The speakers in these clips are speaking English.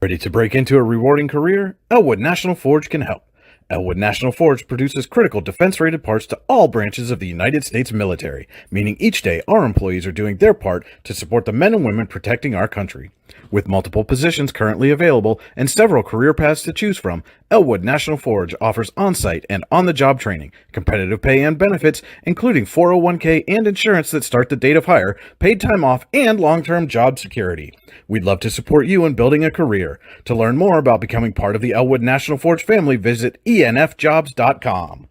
Ready to break into a rewarding career? Elwood National Forge can help. Elwood National Forge produces critical defense-rated parts to all branches of the United States military, meaning each day our employees are doing their part to support the men and women protecting our country. With multiple positions currently available and several career paths to choose from, Elwood National Forge offers on-site and on-the-job training, competitive pay and benefits, including 401k and insurance that start the date of hire, paid time off, and long-term job security. We'd love to support you in building a career. To learn more about becoming part of the Elwood National Forge family, visit enfjobs.com.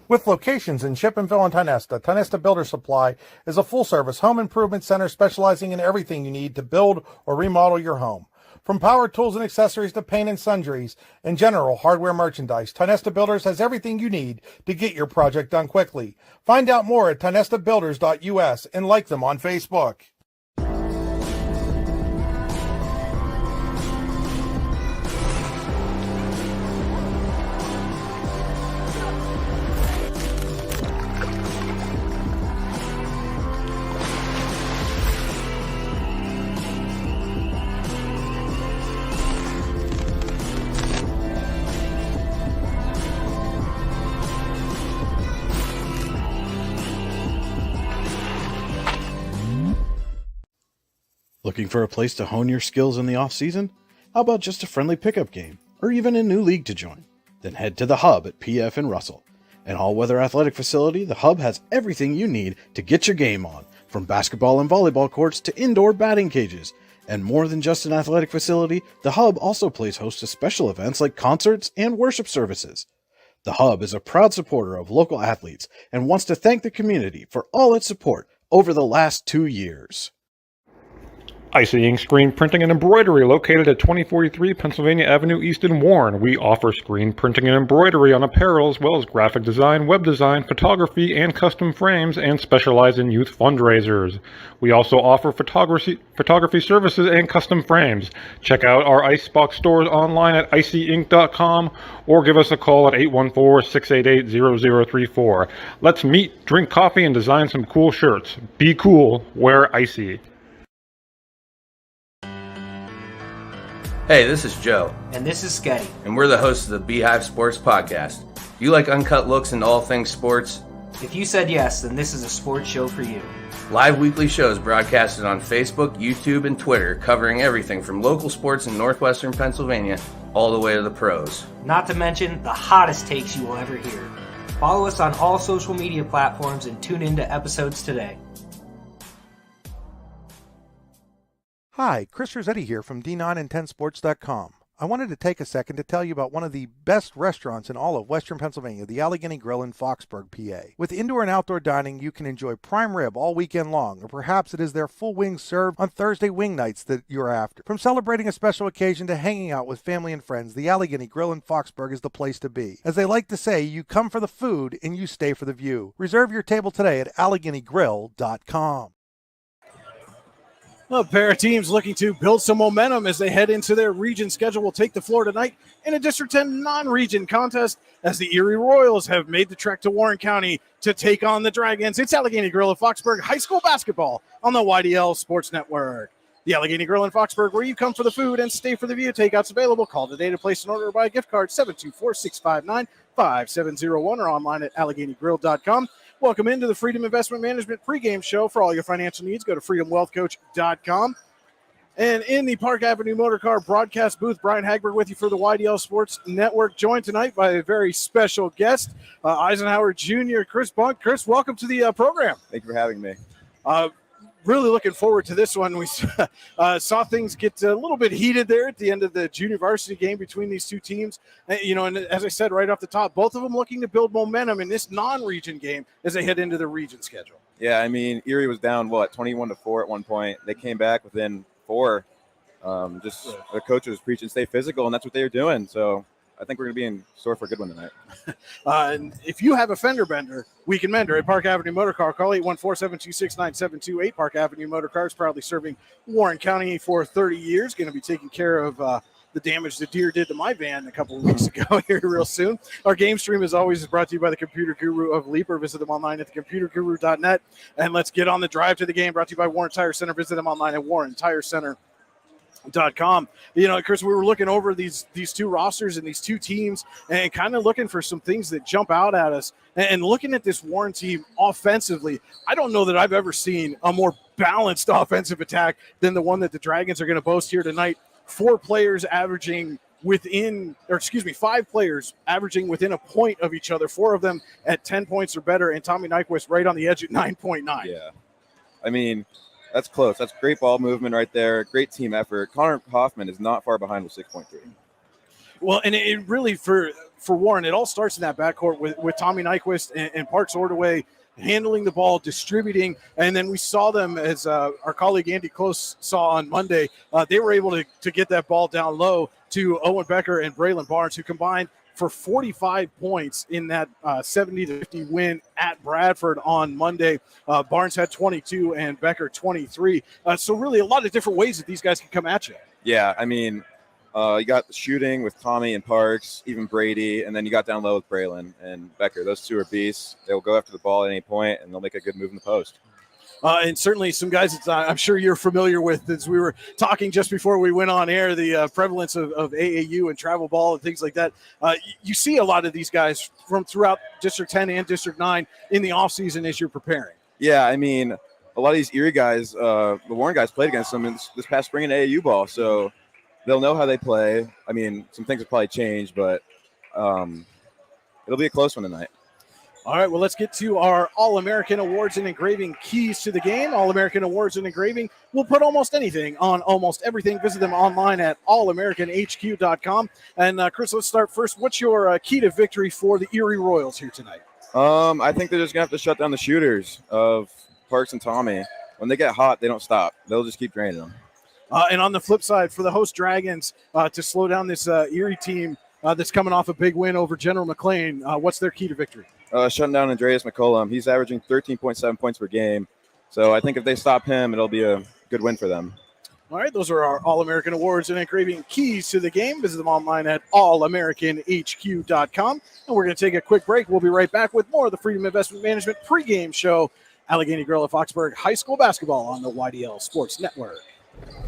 With locations in Shippensville and Tionesta, Tionesta Builder Supply is a full-service home improvement center specializing in everything you need to build or remodel your home. From power tools and accessories to paint and sundries and general hardware merchandise, Tionesta Builders has everything you need to get your project done quickly. Find out more at tionestabuilders.us and like them on Facebook. Looking for a place to hone your skills in the off-season? How about just a friendly pickup game, or even a new league to join? Then head to the Hub at PF in Russell. An all-weather athletic facility, the Hub has everything you need to get your game on, from basketball and volleyball courts to indoor batting cages. And more than just an athletic facility, the Hub also plays host to special events like concerts and worship services. The Hub is a proud supporter of local athletes and wants to thank the community for all its support over the last 2 years. Icy Ink Screen Printing and Embroidery, located at 2043 Pennsylvania Avenue East in Warren. We offer screen printing and embroidery on apparel, as well as graphic design, web design, photography, and custom frames, and specialize in youth fundraisers. We also offer photography services and custom frames. Check out our Icebox stores online at icyink.com or give us a call at 814-688-0034. Let's meet, drink coffee, and design some cool shirts. Be cool, wear icy. Hey, this is Joe. And this is Sketty. And we're the hosts of the Beehive Sports Podcast. Do you like uncut looks into all things sports? If you said yes, then this is a sports show for you. Live weekly shows broadcasted on Facebook, YouTube, and Twitter, covering everything from local sports in northwestern Pennsylvania all the way to the pros. Not to mention the hottest takes you will ever hear. Follow us on all social media platforms and tune into episodes today. Hi, Chris Rossetti here from D9and10sports.com. I wanted to take a second to tell you about one of the best restaurants in all of Western Pennsylvania, the Allegheny Grill in Foxburg, PA. With indoor and outdoor dining, you can enjoy prime rib all weekend long, or perhaps it is their full wings served on Thursday wing nights that you're after. From celebrating a special occasion to hanging out with family and friends, the Allegheny Grill in Foxburg is the place to be. As they like to say, you come for the food and you stay for the view. Reserve your table today at AlleghenyGrill.com. A pair of teams looking to build some momentum as they head into their region schedule will take the floor tonight in a District 10 non-region contest as the Erie Royals have made the trek to Warren County to take on the Dragons. It's Allegheny Grill of Foxburg High School basketball on the YDL Sports Network. The Allegheny Grill in Foxburg, where you come for the food and stay for the view. Takeouts available. Call today to place an order or buy a gift card, 724-659-5701 or online at AlleghenyGrill.com. Welcome into the Freedom Investment Management pregame show. For all your financial needs, go to freedomwealthcoach.com. And in the Park Avenue Motor Car broadcast booth, Brian Hagberg with you for the YDL Sports Network, joined tonight by a very special guest, Eisenhower Jr., Chris Bunk. Chris, welcome to the program. Thank you for having me. Really looking forward to this one. We saw things get a little bit heated there at the end of the junior varsity game between these two teams. And as I said right off the top, both of them looking to build momentum in this non-region game as they head into the region schedule. Yeah, I mean, Erie was down, 21-4 at one point. They came back within 4. The coach was preaching stay physical, and that's what they were doing. So I think we're going to be in store for a good one tonight. And if you have a fender bender, we can mend her at Park Avenue Motor Car. Call 814-726-9728. Park Avenue Motor Cars, proudly serving Warren County for 30 years. Going to be taking care of the damage the deer did to my van a couple of weeks ago here real soon. Our game stream, as always, is brought to you by the Computer Guru of Leaper. Visit them online at thecomputerguru.net. And let's get on the drive to the game, brought to you by Warren Tire Center. Visit them online at warrentirecenter.com. .com. Chris, we were looking over these two rosters and these two teams and kind of looking for some things that jump out at us. And looking at this Warren team offensively, I don't know that I've ever seen a more balanced offensive attack than the one that the Dragons are going to boast here tonight. 5 players averaging within a point of each other, 4 of them at 10 points or better, and Tommy Nyquist right on the edge at 9.9. Yeah. I mean, that's close. That's great ball movement right there. Great team effort. Connor Hoffman is not far behind with 6.3. Well, and it really, for Warren, it all starts in that backcourt with Tommy Nyquist and Parks Ordaway handling the ball, distributing, and then we saw them, as our colleague Andy Close saw on Monday, they were able to get that ball down low to Owen Becker and Braylon Barnes, who combined for 45 points in that 70-50 win at Bradford on Monday. Barnes had 22 and Becker 23. So really a lot of different ways that these guys can come at you. Yeah, I mean, you got the shooting with Tommy and Parks, even Brady, and then you got down low with Braylon and Becker. Those two are beasts. They'll go after the ball at any point, and they'll make a good move in the post. And certainly some guys that I'm sure you're familiar with, as we were talking just before we went on air, the prevalence of AAU and travel ball and things like that. You see a lot of these guys from throughout District 10 and District 9 in the offseason as you're preparing. Yeah, I mean, a lot of these Erie guys, the Warren guys played against them this past spring in AAU ball, so they'll know how they play. I mean, some things have probably changed, but it'll be a close one tonight. All right, well, let's get to our All-American Awards and Engraving keys to the game. All-American Awards and Engraving will put almost anything on almost everything. Visit them online at allamericanhq.com. And, Chris, let's start first. What's your key to victory for the Erie Royals here tonight? I think they're just going to have to shut down the shooters of Parks and Tommy. When they get hot, they don't stop. They'll just keep draining them. And on the flip side, for the host Dragons, to slow down this Erie team that's coming off a big win over General McLean, what's their key to victory? Shutting down Andreas McCollum. He's averaging 13.7 points per game. So I think if they stop him, it'll be a good win for them. All right, those are our All-American Awards and Engraving keys to the game. Visit them online at allamericanhq.com. And we're going to take a quick break. We'll be right back with more of the Freedom Investment Management pregame show. Allegheny Grill at Foxburg High School basketball on the YDL Sports Network.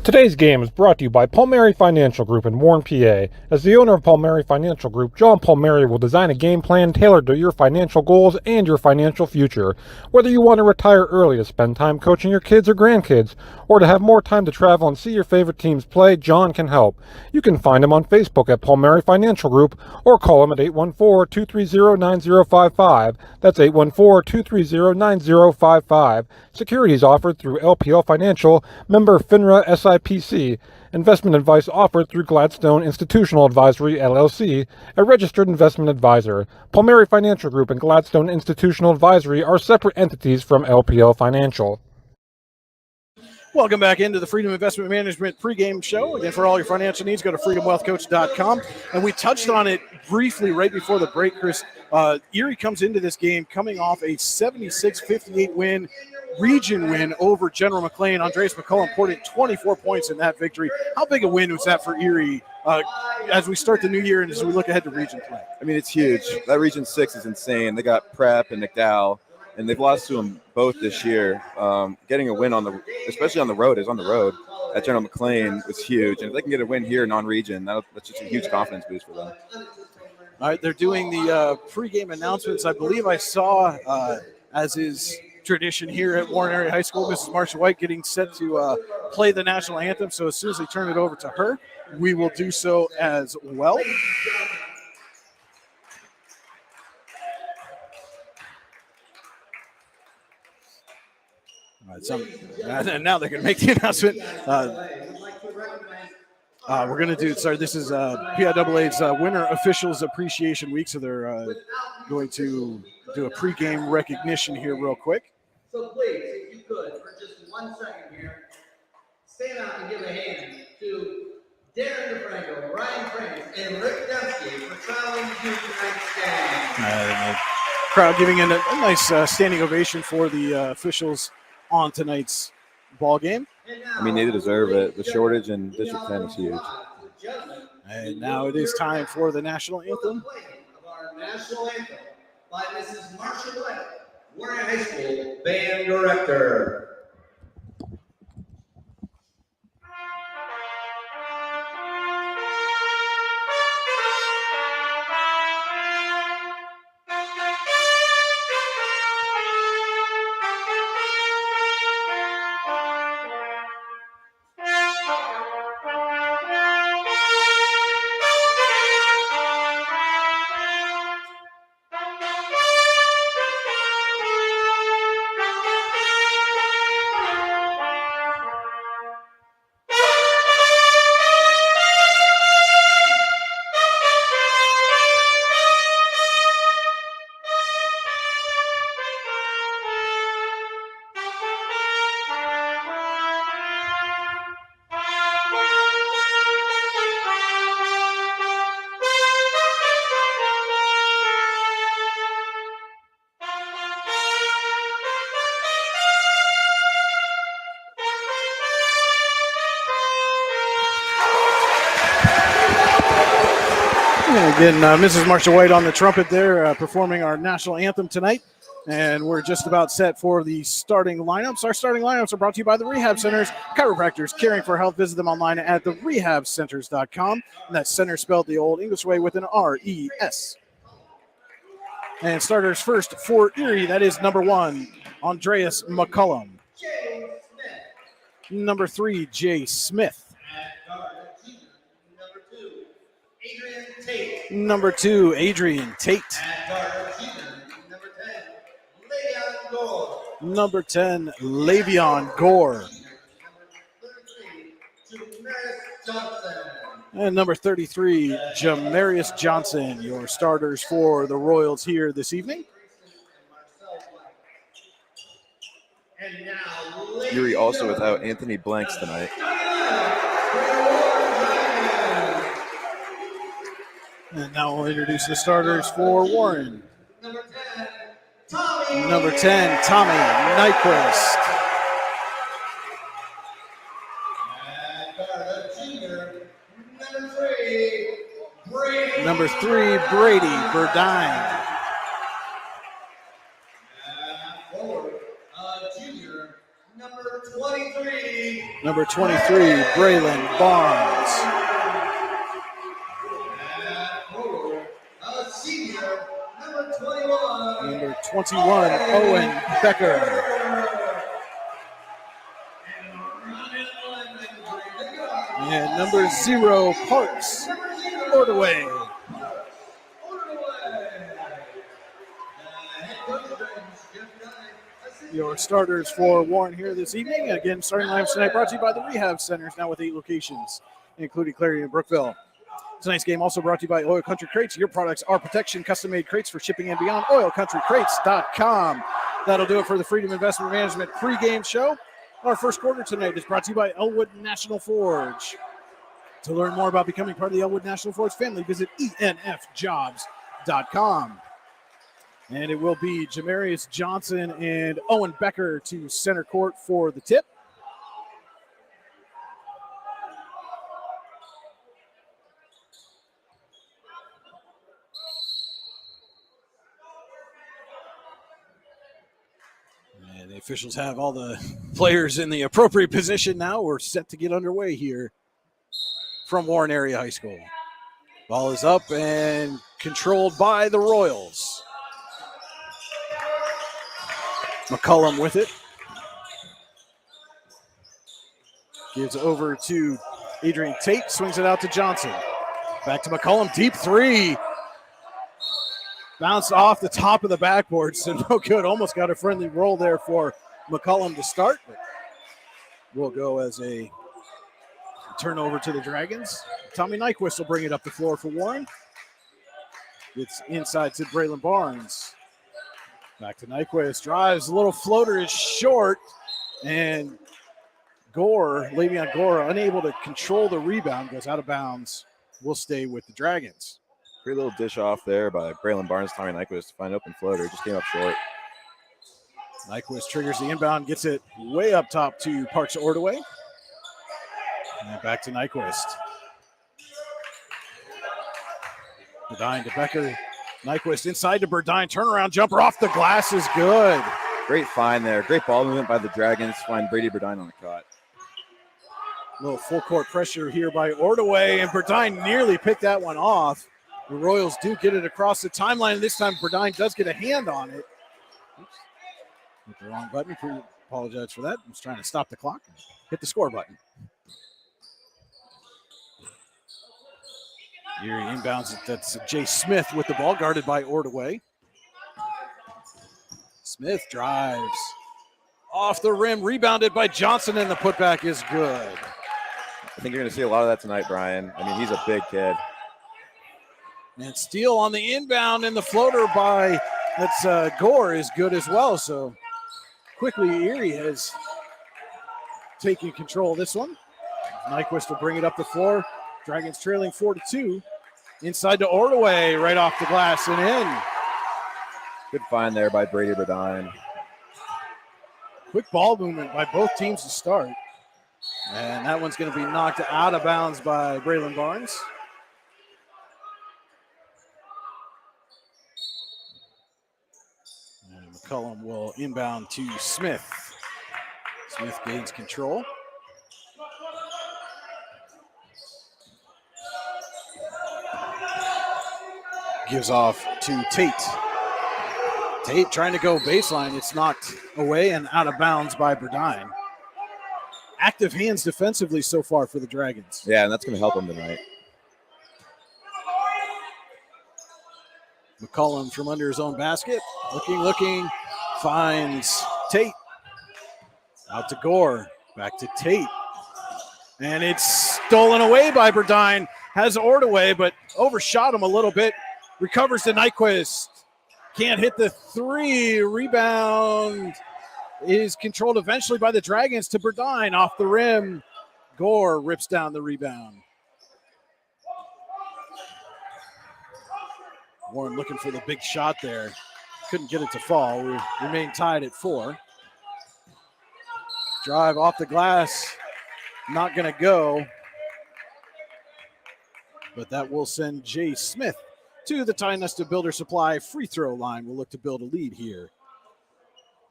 Today's game is brought to you by Palmieri Financial Group in Warren, PA. As the owner of Palmieri Financial Group, John Palmieri will design a game plan tailored to your financial goals and your financial future. Whether you want to retire early to spend time coaching your kids or grandkids, or to have more time to travel and see your favorite teams play, John can help. You can find him on Facebook at Palmieri Financial Group or call him at 814-230-9055. That's 814-230-9055. Securities offered through LPL Financial, member FINRA SIPC. Investment advice offered through Gladstone Institutional Advisory, LLC, a registered investment advisor. Palmieri Financial Group and Gladstone Institutional Advisory are separate entities from LPL Financial. Welcome back into the Freedom Investment Management pregame show. Again, for all your financial needs, go to freedomwealthcoach.com. And we touched on it briefly right before the break, Chris. Erie comes into this game coming off a 76-58 win, region win over General McLean. Andreas McCullum poured in 24 points in that victory. How big a win was that for Erie as we start the new year and as we look ahead to region play? I mean, it's huge. That Region 6 is insane. They got Prep and McDowell, and they've lost to them both this year. Getting a win especially on the road at General McLean was huge. And if they can get a win here non-region, that's just a huge confidence boost for them. All right, they're doing the pregame announcements. I believe I saw, as is tradition here at Warren Area High School, Mrs. Marcia White getting set to play the national anthem. So as soon as they turn it over to her, we will do so as well. All right, and now they're going to make the announcement. We're going to do, this is PIAA's Winter Officials Appreciation Week, so they're going to do a pregame recognition here real quick. So please, if you could, for just 1 second here, stand up and give a hand to Darren DeFranco, Ryan Prince, and Rick Dempsey for traveling to tonight's game. Crowd giving a nice standing ovation for the officials on tonight's ball game. I mean, they deserve it. The shortage in District 10 is huge. And now it is time for the national anthem. Of our national anthem by Mrs. Marcia White, Warren High School Band Director. And again, Mrs. Marsha White on the trumpet there, performing our national anthem tonight. And we're just about set for the starting lineups. Our starting lineups are brought to you by the Rehab Centers, chiropractors caring for health. Visit them online at therehabcenters.com. And that's center spelled the old English way with an R-E-S. And starters first for Erie, that is number 1, Andreas McCullum. Number 3, Jay Smith. Number 2, Adrian Tate. Number 10, Le'Veon Gore. And number 33, Jamarius Johnson, your starters for the Royals here this evening. Erie also without Anthony Blanks tonight. And now we'll introduce the starters for Warren. Number 10, Tommy Nyquist. Number 3, Brady Burdine. Number 23, Braylon Barnes. Number 21, Owen Becker. And number 0, Parks Ordaway. Your starters for Warren here this evening. Again, starting lineups tonight brought to you by the Rehab Centers, now with 8 locations, including Clary and Brookville. Tonight's game also brought to you by Oil Country Crates. Your products are protection, custom-made crates for shipping and beyond. OilCountryCrates.com. That'll do it for the Freedom Investment Management pregame show. Our first quarter tonight is brought to you by Elwood National Forge. To learn more about becoming part of the Elwood National Forge family, visit enfjobs.com. And it will be Jamarius Johnson and Owen Becker to center court for the tip. And the officials have all the players in the appropriate position now. We're set to get underway here from Warren Area High School. Ball is up and controlled by the Royals. McCullum with it. Gives over to Adrian Tate. Swings it out to Johnson. Back to McCullum. Deep 3. Bounced off the top of the backboard, so no good. Almost got a friendly roll there for McCullum to start, but will go as a turnover to the Dragons. Tommy Nyquist will bring it up the floor for Warren. It's inside to Braylon Barnes. Back to Nyquist. Drives. A little floater is short. And Le'Veon Gore, unable to control the rebound, goes out of bounds. Will stay with the Dragons. Great little dish off there by Braylon Barnes, Tommy Nyquist to find open floater. Just came up short. Nyquist triggers the inbound, gets it way up top to Parks Ordaway. And back to Nyquist. Burdine to Becker. Nyquist inside to Burdine. Turnaround jumper off the glass is good. Great find there. Great ball movement by the Dragons. Find Brady Burdine on the cut. A little full court pressure here by Ordaway, and Burdine nearly picked that one off. The Royals do get it across the timeline, and this time Burdine does get a hand on it. Oops. Hit the wrong button. Apologize for that. I was trying to stop the clock. Hit the score button. Erie inbounds it. That's Jay Smith with the ball, guarded by Ordaway. Smith drives off the rim, rebounded by Johnson, and the putback is good. I think you're going to see a lot of that tonight, Brian. I mean, he's a big kid. And steal on the inbound, and the floater by Gore is good as well. So quickly, Erie has taken control of this one. Nyquist will bring it up the floor. Dragons trailing 4-2. Inside to Ordaway, right off the glass and in. Good find there by Brady Burdine. Quick ball movement by both teams to start. And that one's going to be knocked out of bounds by Braylon Barnes. McCullum will inbound to Smith. Smith gains control. Gives off to Tate. Tate trying to go baseline. It's knocked away and out of bounds by Burdine. Active hands defensively so far for the Dragons. Yeah, and that's going to help them tonight. McCullum from under his own basket. Looking, finds Tate. Out to Gore, back to Tate. And it's stolen away by Burdine. Has Ordaway, but overshot him a little bit. Recovers to Nyquist. Can't hit the three. Rebound is controlled eventually by the Dragons to Burdine off the rim. Gore rips down the rebound. Warren looking for the big shot there. Couldn't get it to fall. We remain tied at 4. Drive off the glass. Not going to go. But that will send Jay Smith to the Ty Nesta Builder Supply free throw line. We'll look to build a lead here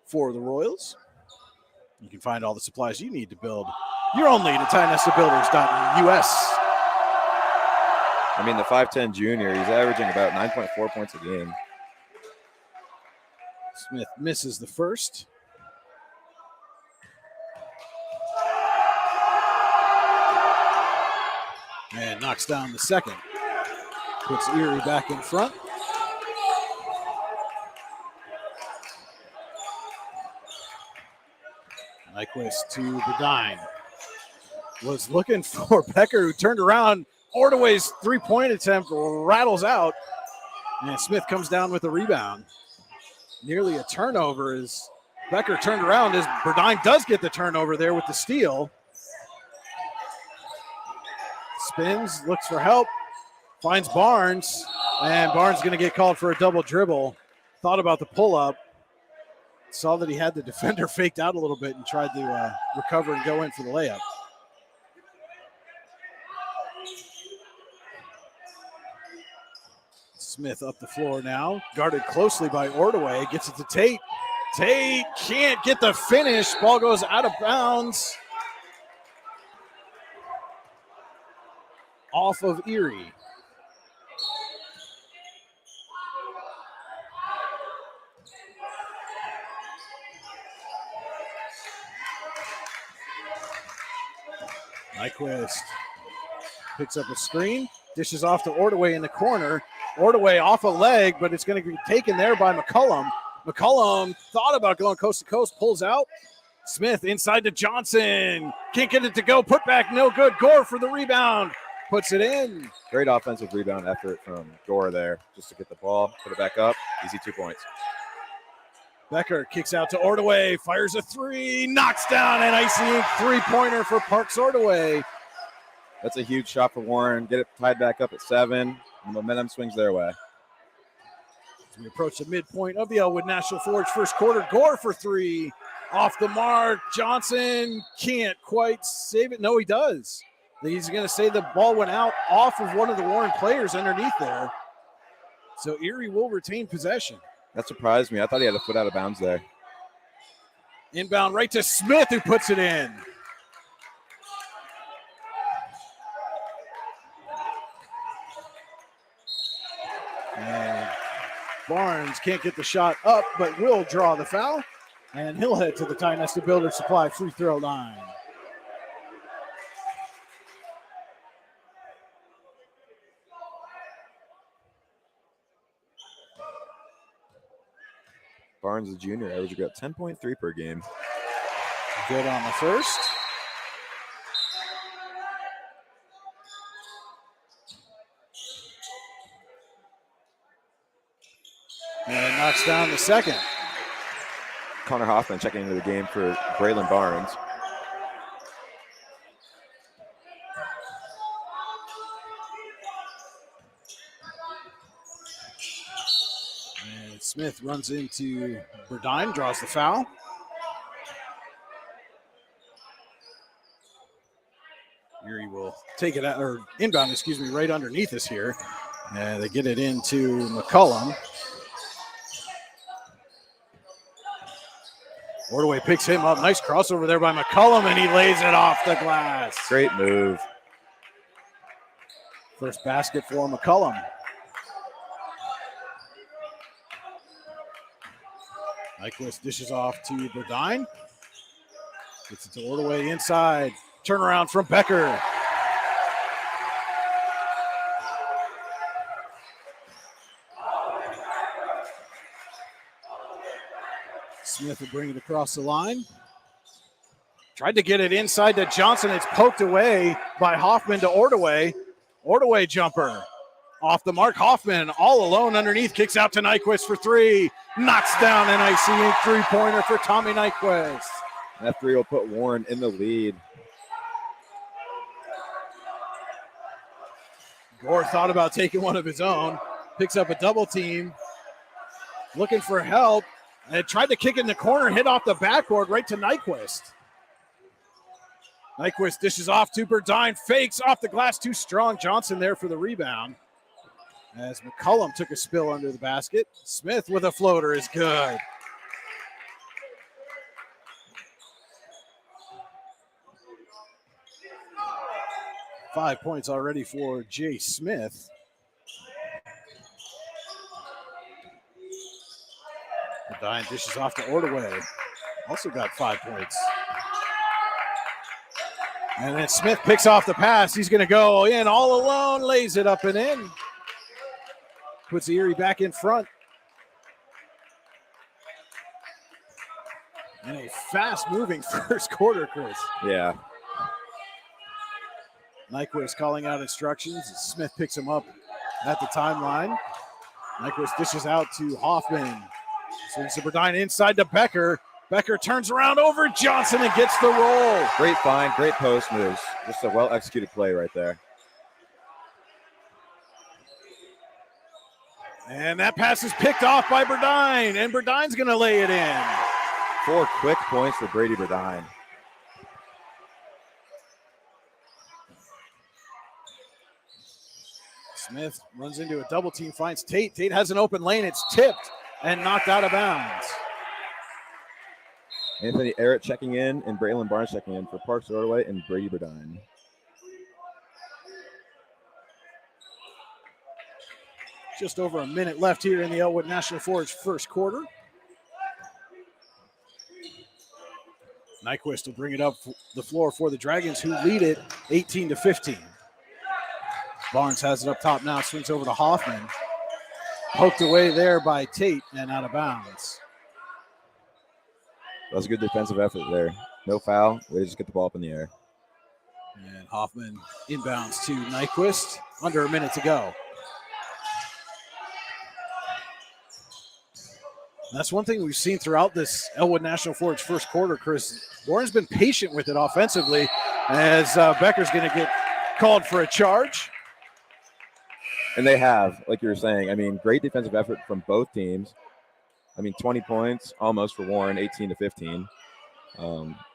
for the Royals. You can find all the supplies you need to build your own lead at TyNestaBuilders.us. I mean, the 5'10 junior, he's averaging about 9.4 points a game. Smith misses the first. And knocks down the second. Puts Erie back in front. Nyquist to Burdine. Was looking for Becker, who turned around. Ordaway's three-point attempt rattles out. And Smith comes down with a rebound. Nearly a turnover as Becker turned around as Burdine does get the turnover there with the steal. Spins, looks for help, finds Barnes, and Barnes going to get called for a double dribble. Thought about the pull-up, saw that he had the defender faked out a little bit and tried to recover and go in for the layup. Smith up the floor now, guarded closely by Ordaway, gets it to Tate. Tate can't get the finish, ball goes out of bounds. Off of Erie. Nyquist picks up a screen, dishes off to Ordaway in the corner. Ordaway off a leg, but it's going to be taken there by McCullum. McCullum thought about going coast to coast, pulls out. Smith inside to Johnson. Can't get it to go. Put back, no good. Gore for the rebound. Puts it in. Great offensive rebound effort from Gore there, just to get the ball, put it back up. Easy 2 points. Becker kicks out to Ordaway, fires a three, knocks down an icy three-pointer for Parks Ordaway. That's a huge shot for Warren. Get it tied back up at 7. The momentum swings their way. As we approach the midpoint of the Elwood National Forge first quarter, Gore for three. Off the mark, Johnson can't quite save it. No, he does. He's going to say the ball went out off of one of the Warren players underneath there. So Erie will retain possession. That surprised me. I thought he had a foot out of bounds there. Inbound right to Smith, who puts it in. And Barnes can't get the shot up, but will draw the foul. And he'll head to the Ty Nesta Builder Supply free throw line. Barnes, the junior, averaging about 10.3 per game. Good on the first. And knocks down the second. Connor Hoffman checking into the game for Braylon Barnes. And Smith runs into Burdine, draws the foul. Erie will take it out, or inbound, excuse me, right underneath us here. And they get it into McCullum. Ordway picks him up. Nice crossover there by McCullum, and he lays it off the glass. Great move. First basket for McCullum. Nyquist dishes off to Burdine. Gets it to Ordway inside. Turnaround from Becker. Smith will bring it across the line. Tried to get it inside to Johnson. It's poked away by Hoffman to Ordway. Ordway jumper. Off the mark. Hoffman all alone underneath. Kicks out to Nyquist for three. Knocks down an icy ink three-pointer for Tommy Nyquist. That three will put Warren in the lead. Gore thought about taking one of his own. Picks up a double team. Looking for help. And tried to kick it in the corner. Hit off the backboard right to Nyquist. Nyquist dishes off to Burdine. Fakes off the glass. Too strong. Johnson there for the rebound. As McCullum took a spill under the basket. Smith with a floater is good. Five points already for Jay Smith. Burdine dishes off to Ordway. Also got 5 points. And then Smith picks off the pass. He's going to go in all alone. Lays it up and in. Puts Erie back in front. In a fast-moving first quarter, Chris. Yeah. Nyquist calling out instructions. Smith picks him up at the timeline. Nyquist dishes out to Hoffman. Swings to Burdine inside to Becker. Becker turns around over Johnson and gets the roll. Great find, great post moves. Just a well-executed play right there. And that pass is picked off by Burdine, and Burdine's going to lay it in. 4 quick points for Brady Burdine. Smith runs into a double team, finds Tate. Tate has an open lane. It's tipped and knocked out of bounds. Anthony Arrett checking in and Braylon Barnes checking in for Parks Ordway and Brady Burdine. Just over a minute left here in the Elwood National Forge first quarter. Nyquist will bring it up the floor for the Dragons, who lead it 18-15. Barnes has it up top now, swings over to Hoffman. Poked away there by Tate and out of bounds. That was a good defensive effort there. No foul. Way to just get the ball up in the air. And Hoffman inbounds to Nyquist. Under a minute to go. That's one thing we've seen throughout this Elwood National Forge first quarter, Chris. Warren's been patient with it offensively as Becker's going to get called for a charge. And they have, like you were saying, I mean, great defensive effort from both teams. I mean, 20 points almost for Warren, 18-15.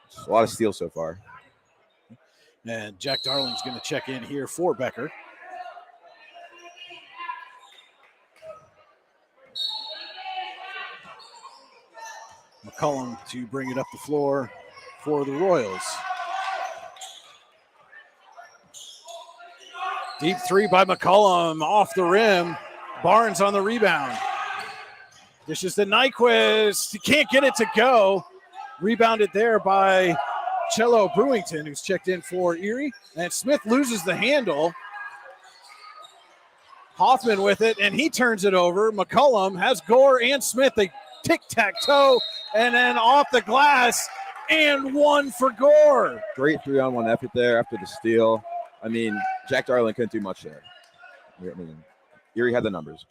Just a lot of steals so far. And Jack Darling's going to check in here for Becker. McCullum to bring it up the floor for the Royals. Deep three by McCullum off the rim. Barnes on the rebound. Dishes to Nyquist. He can't get it to go. Rebounded there by Cello Brewington, who's checked in for Erie. And Smith loses the handle. Hoffman with it, and he turns it over. McCullum has Gore and Smith. They tic-tac-toe, and then off the glass, and one for Gore. Great 3-on-1 effort there after the steal. I mean, Jack Darling couldn't do much there. I mean, Erie had the numbers.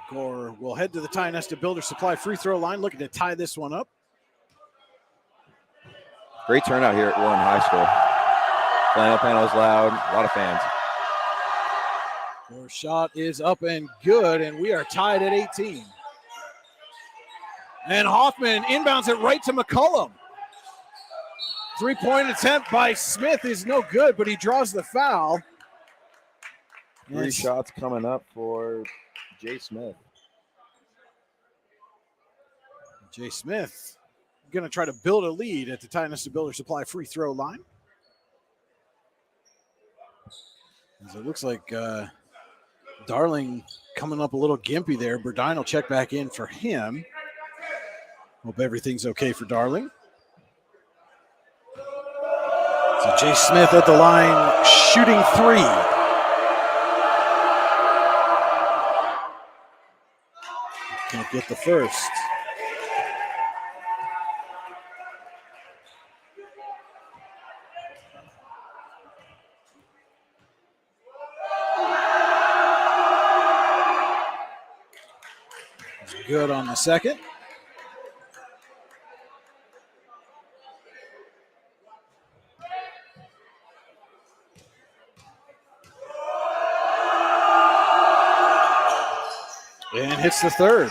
Gore will head to the Ty Nesta Builder Supply free throw line, looking to tie this one up. Great turnout here at Warren High School. Flannel panel is loud, a lot of fans. Gore's shot is up and good, and we are tied at 18. And Hoffman inbounds it right to McCullum. Three-point attempt by Smith is no good, but he draws the foul. 3 shots coming up for Jay Smith. Jay Smith going to try to build a lead at the Tionesta Builder Supply free throw line. As it looks like Darling coming up a little gimpy there. Burdine will check back in for him. Hope everything's okay for Darling. So Jay Smith at the line shooting 3. Can't get the first. Good on the second. And hits the third.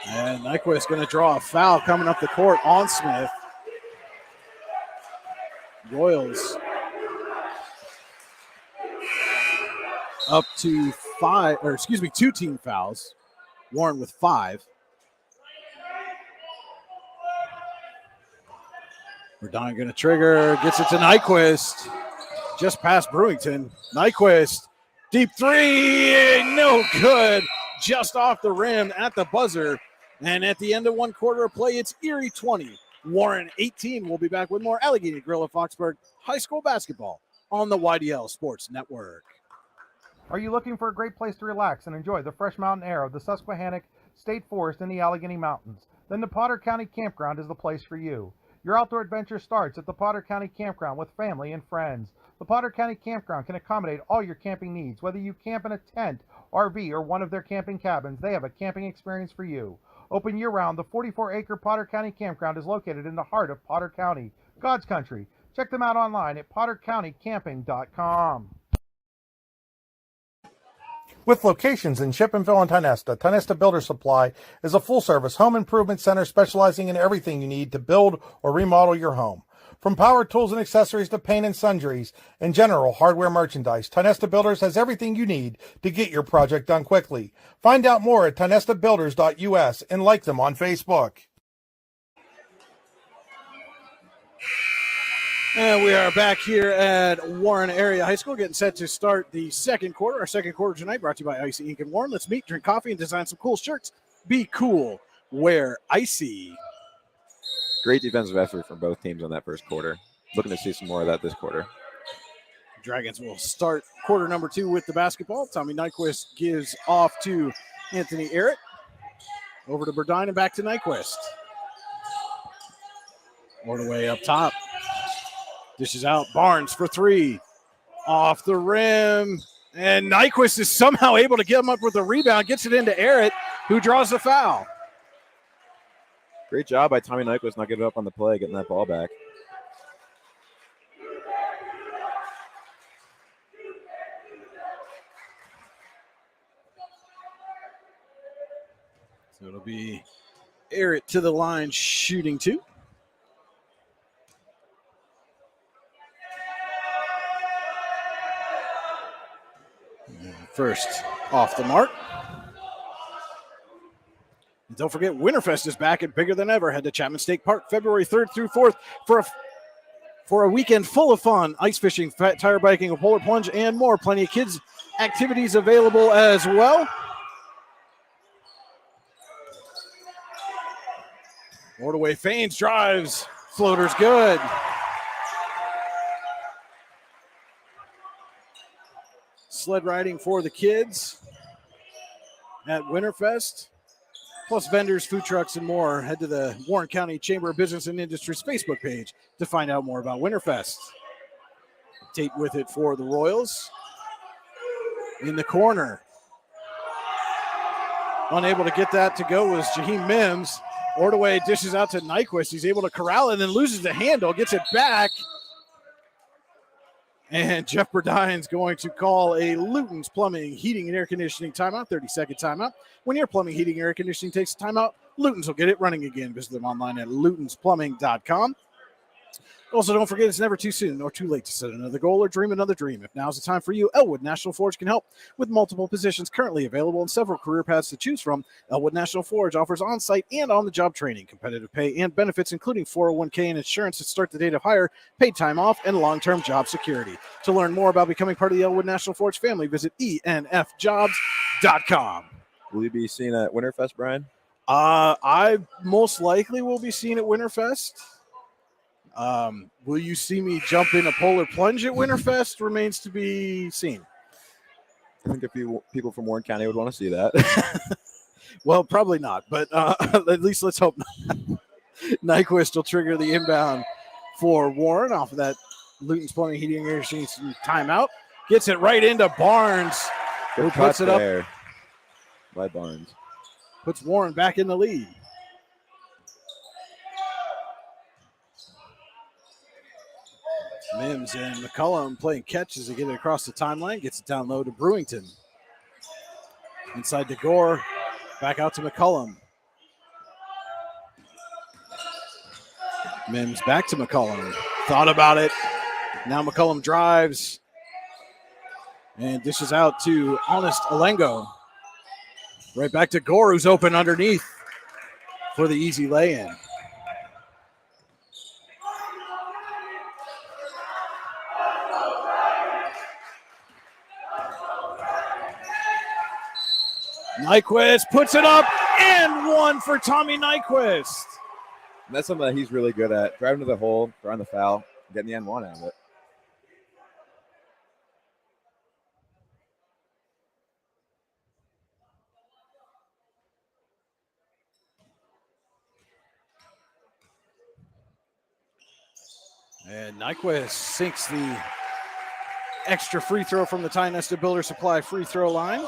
And Nyquist going to draw a foul coming up the court on Smith. Royals up to 2 team fouls. Warren with 5. Verdon going to trigger, gets it to Nyquist. Just past Brewington. Nyquist, deep 3, no good. Just off the rim at the buzzer. And at the end of 1 quarter of play, it's Erie 20, Warren 18. We'll be back with more Allegheny Grill of Foxburg High School basketball on the YDL Sports Network. Are you looking for a great place to relax and enjoy the fresh mountain air of the Susquehannock State Forest in the Allegheny Mountains? Then the Potter County Campground is the place for you. Your outdoor adventure starts at the Potter County Campground with family and friends. The Potter County Campground can accommodate all your camping needs. Whether you camp in a tent, RV, or one of their camping cabins, they have a camping experience for you. Open year-round, the 44-acre Potter County Campground is located in the heart of Potter County, God's country. Check them out online at pottercountycamping.com. With locations in Chippenville and Tionesta, Tionesta Builder Supply is a full-service home improvement center specializing in everything you need to build or remodel your home. From power tools and accessories to paint and sundries and general hardware merchandise, Tionesta Builders has everything you need to get your project done quickly. Find out more at tionestabuilders.us and like them on Facebook. And we are back here at Warren Area High School, getting set to start the second quarter. Our second quarter tonight brought to you by Icy Ink and Warren. Let's meet, drink coffee, and design some cool shirts. Be cool. Wear Icy. Great defensive effort from both teams on that first quarter. Looking to see some more of that this quarter. Dragons will start quarter number 2 with the basketball. Tommy Nyquist gives off to Anthony Arrett. Over to Burdine and back to Nyquist. Ordaway up top. Dishes out. Barnes for 3. Off the rim. And Nyquist is somehow able to get him up with a rebound. Gets it into Arrett, who draws the foul. Great job by Tommy Nyquist not giving up on the play, getting that ball back. So it'll be Arrett to the line, shooting 2. First off the mark. And don't forget, Winterfest is back and bigger than ever. Head to Chapman State Park February 3rd through 4th for a weekend full of fun. Ice fishing, fat tire biking, a polar plunge, and more. Plenty of kids' activities available as well. Ordaway feigns, drives, floater's good. Sled riding for the kids at Winterfest. Plus vendors, food trucks, and more. Head to the Warren County Chamber of Business and Industry's Facebook page to find out more about Winterfest. Tate with it for the Royals. In the corner. Unable to get that to go was Jaheim Mims. Ordaway dishes out to Nyquist. He's able to corral it and then loses the handle. Gets it back. And Jeff Burdine's going to call a Luton's Plumbing, Heating, and Air Conditioning timeout, 30-second timeout. When your plumbing, heating, and air conditioning takes a timeout, Luton's will get it running again. Visit them online at lutonsplumbing.com. Also, don't forget it's never too soon or too late to set another goal or dream another dream. If now's the time for you, Elwood National Forge can help. With multiple positions currently available and several career paths to choose from, Elwood National Forge offers on-site and on-the-job training, competitive pay, and benefits, including 401k and insurance to start the date of hire, paid time off, and long-term job security. To learn more about becoming part of the Elwood National Forge family, visit enfjobs.com. Will you be seen at Winterfest, Brian? I most likely will be seen at Winterfest. Will you see me jump in a polar plunge at Winterfest? Remains to be seen. I think people from Warren County would want to see that. Well, probably not, but at least let's hope not. Nyquist will trigger the inbound for Warren off of that Luton's Plumbing, Heating, Air Conditioning timeout. Gets it right into Barnes, who puts it up by Barnes. Puts Warren back in the lead. Mims and McCullum playing catch as they get it across the timeline. Gets it down low to Brewington. Inside to Gore. Back out to McCullum. Mims back to McCullum. Thought about it. Now McCullum drives. And dishes out to Honest Alengo. Right back to Gore, who's open underneath for the easy lay-in. Nyquist puts it up and one for Tommy Nyquist. And that's something that he's really good at. Driving to the hole, throwing the foul, getting the N1 out of it. And Nyquist sinks the extra free throw from the Ty Nesta Builder Supply free throw line.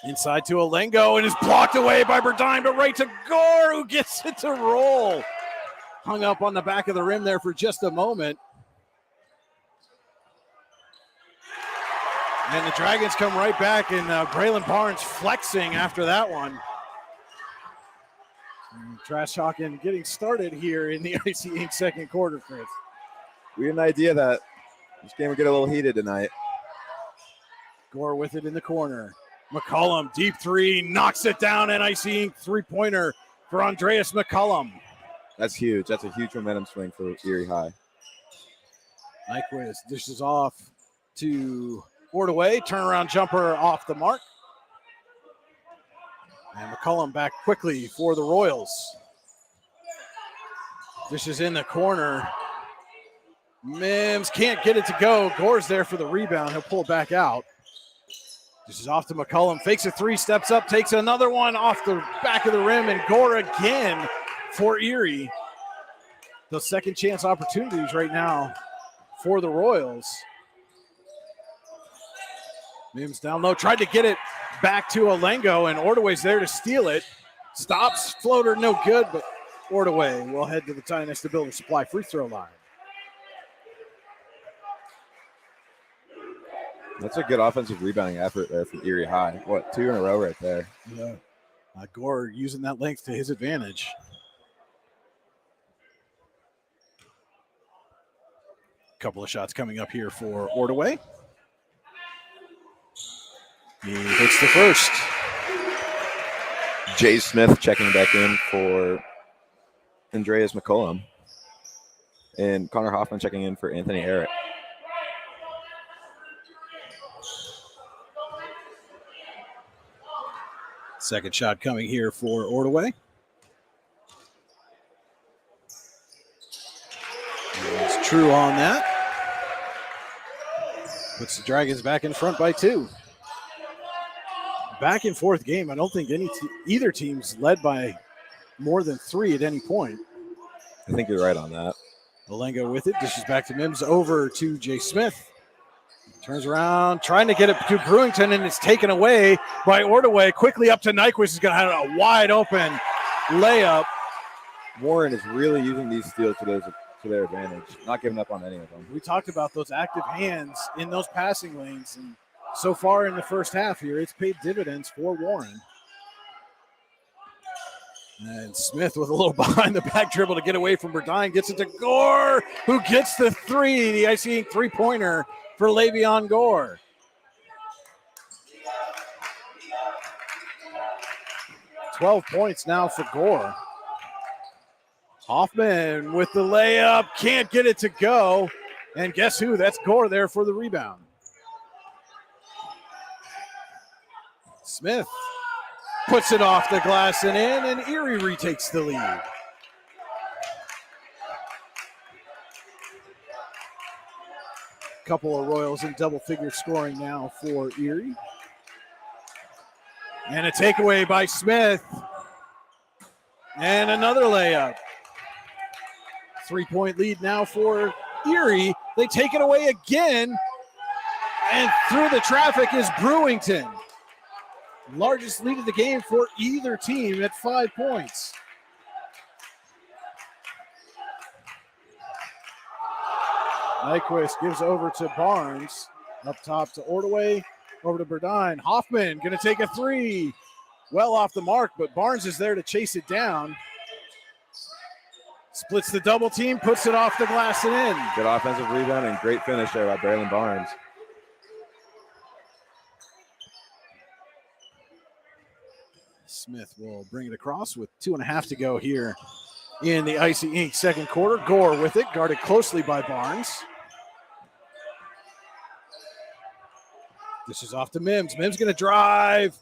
Inside to Alengo and is blocked away by Burdine, but right to Gore, who gets it to roll. Hung up on the back of the rim there for just a moment. And the Dragons come right back, and Braylon Barnes flexing after that one. Trash talking getting started here in the IC Inc. second quarter, Chris. We had an idea that this game would get a little heated tonight. Gore with it in the corner. McCullum, deep three, knocks it down, and IC Inc. three-pointer for Andreas McCullum. That's huge. That's a huge momentum swing for Erie High. Nyquist dishes off to Ordaway. Turnaround jumper off the mark. And McCullum back quickly for the Royals. Dishes in the corner. Mims can't get it to go. Gore's there for the rebound. He'll pull it back out. This is off to McCullum. Fakes a three, steps up, takes another one off the back of the rim, and Gore again for Erie. Those second chance opportunities right now for the Royals. Mims down low, tried to get it back to Alengo, and Ordaway's there to steal it. Stops, floater, no good, but Ordaway will head to the Ty Nesta Builder Supply free throw line. That's a good offensive rebounding effort there from Erie High. What, 2 in a row right there? Yeah. Gore using that length to his advantage. Couple of shots coming up here for Ordaway. He hits the first. Jay Smith checking back in for Andreas McCullum. And Connor Hoffman checking in for Anthony Herrick. Second shot coming here for Ordaway. It's true on that. Puts the Dragons back in front by 2. Back and forth game. I don't think either team's led by more than 3 at any point. I think you're right on that. Alengo with it. Dishes back to Mims over to Jay Smith. Turns around, trying to get it to Brewington, and it's taken away by Ordaway. Quickly up to Nyquist. He's going to have a wide open layup. Warren is really using these steals to their advantage, not giving up on any of them. We talked about those active hands in those passing lanes, and so far in the first half here, it's paid dividends for Warren. And Smith with a little behind the back dribble to get away from Burdine. Gets it to Gore, who gets the three. The Icy Ink three-pointer for Le'Veon Gore. $12 points now for Gore. Hoffman with the layup. Can't get it to go. And guess who? That's Gore there for the rebound. Smith puts it off the glass and in, and Erie retakes the lead. Couple of Royals in double-figure scoring now for Erie. And a takeaway by Smith. And another layup. 3-point lead now for Erie. They take it away again. And through the traffic is Brewington. Largest lead of the game for either team at 5 points. Nyquist gives over to Barnes. Up top to Ordaway. Over to Burdine. Hoffman going to take a three. Well off the mark, but Barnes is there to chase it down. Splits the double team, puts it off the glass and in. Good offensive rebound and great finish there by Braylon Barnes. Smith will bring it across with 2.5 to go here in the Icy Ink second quarter. Gore with it, guarded closely by Barnes. This is off to Mims. Mims going to drive.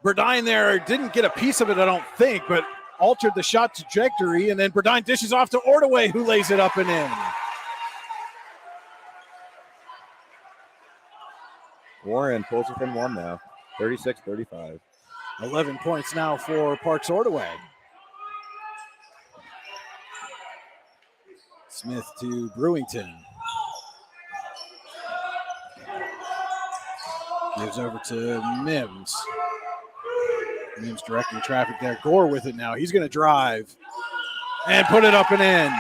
Burdine there didn't get a piece of it, I don't think, but altered the shot trajectory, and then Burdine dishes off to Ordaway, who lays it up and in. Warren pulls within one now, 36-35. 11 points now for Parks Ordaway. Smith to Brewington. Gives over to Mims. Mims directing traffic there. Gore with it now. He's going to drive and put it up and in.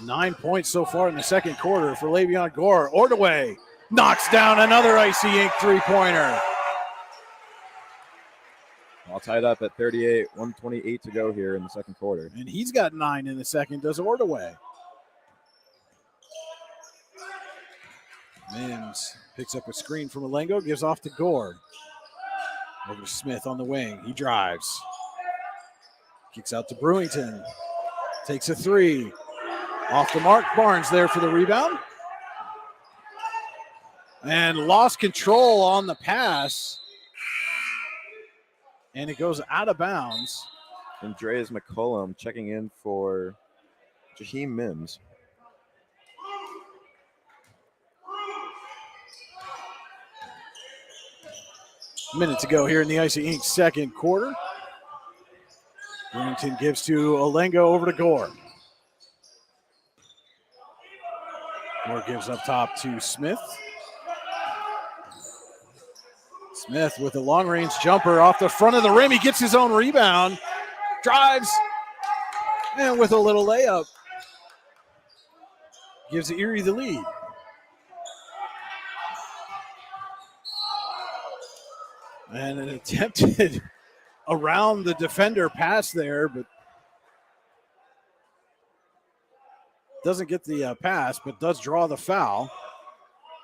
Nine points so far in the second quarter for Le'Veon Gore. Ordaway knocks down another Icy Ink three-pointer. All tied up at 38, 128 to go here in the second quarter. And he's got 9 in the second, does Ordaway. Mims picks up a screen from Malengo, gives off to Gore. Over to Smith on the wing. He drives. Kicks out to Brewington. Takes a three. Off the mark. Barnes there for the rebound. And lost control on the pass. And it goes out of bounds. Andreas McCollum checking in for Jaheim Mims. Minute to go here in the Icy Ink second quarter. Brewington gives to Olengo, over to Gore. Gore gives up top to Smith. Smith with a long-range jumper off the front of the rim. He gets his own rebound, drives, and with a little layup, gives Erie the lead. And an attempted around the defender pass there, but doesn't get the pass, but does draw the foul.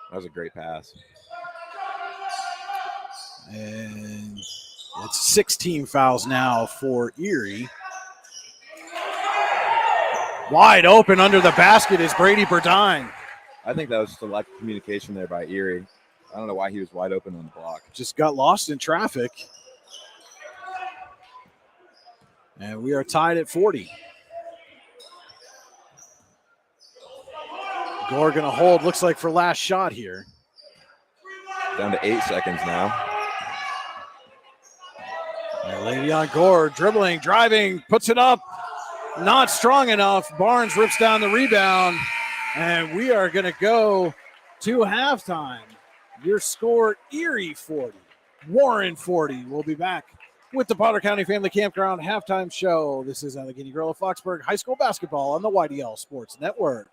That was a great pass. And it's 16 fouls now for Erie. Wide open under the basket is Brady Burdine. I think that was just a lack of communication there by Erie. I don't know why he was wide open on the block. Just got lost in traffic. And we are tied at 40. Gore going to hold, looks like, for last shot here. Down to 8 seconds now. And Le'Veon Gore dribbling, driving, puts it up. Not strong enough. Barnes rips down the rebound. And we are going to go to halftime. Your score, Erie 40, Warren 40. We'll be back with the Potter County Family Campground halftime show. This is Allegheny Gorilla Foxburg High School basketball on the YDL Sports Network.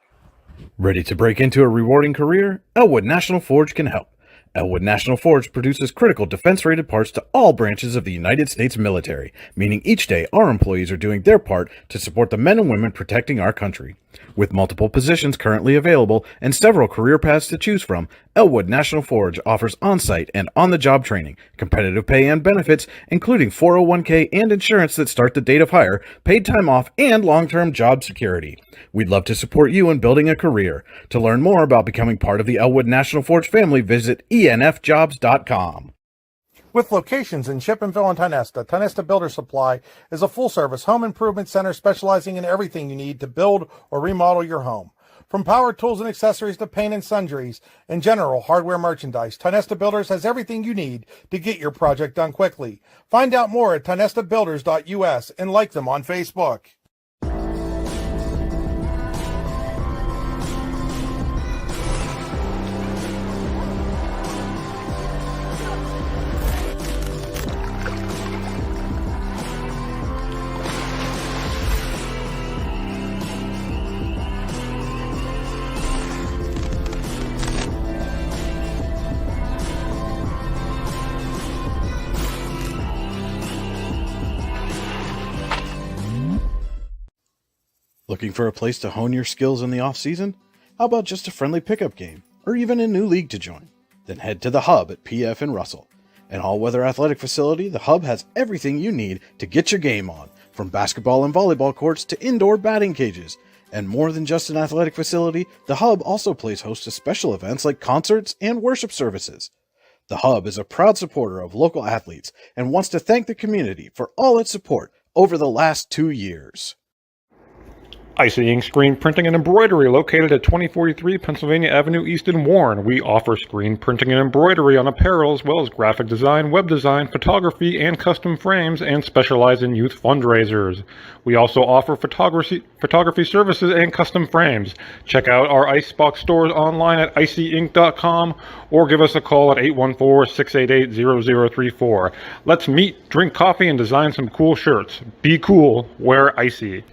Ready to break into a rewarding career? Elwood National Forge can help. Elwood National Forge produces critical defense-rated parts to all branches of the United States military, meaning each day our employees are doing their part to support the men and women protecting our country. With multiple positions currently available and several career paths to choose from, Elwood National Forge offers on-site and on-the-job training, competitive pay and benefits, including 401k and insurance that start the date of hire, paid time off, and long-term job security. We'd love to support you in building a career. To learn more about becoming part of the Elwood National Forge family, visit enfjobs.com. With locations in Shippensville and Tonesta Builder Supply is a full-service home improvement center specializing in everything you need to build or remodel your home. From power tools and accessories to paint and sundries and general hardware merchandise, Tonesta Builders has everything you need to get your project done quickly. Find out more at tonestabuilders.us and like them on Facebook. Looking for a place to hone your skills in the off-season? How about just a friendly pickup game, or even a new league to join? Then head to the Hub at PF in Russell. An all-weather athletic facility, the Hub has everything you need to get your game on, from basketball and volleyball courts to indoor batting cages. And more than just an athletic facility, the Hub also plays host to special events like concerts and worship services. The Hub is a proud supporter of local athletes and wants to thank the community for all its support over the last 2 years. Icy Ink Screen Printing and Embroidery, located at 2043 Pennsylvania Avenue East in Warren. We offer screen printing and embroidery on apparel, as well as graphic design, web design, photography, and custom frames, and specialize in youth fundraisers. We also offer photography services and custom frames. Check out our Icebox stores online at icyink.com or give us a call at 814-688-0034. Let's meet, drink coffee, and design some cool shirts. Be cool, wear Icy.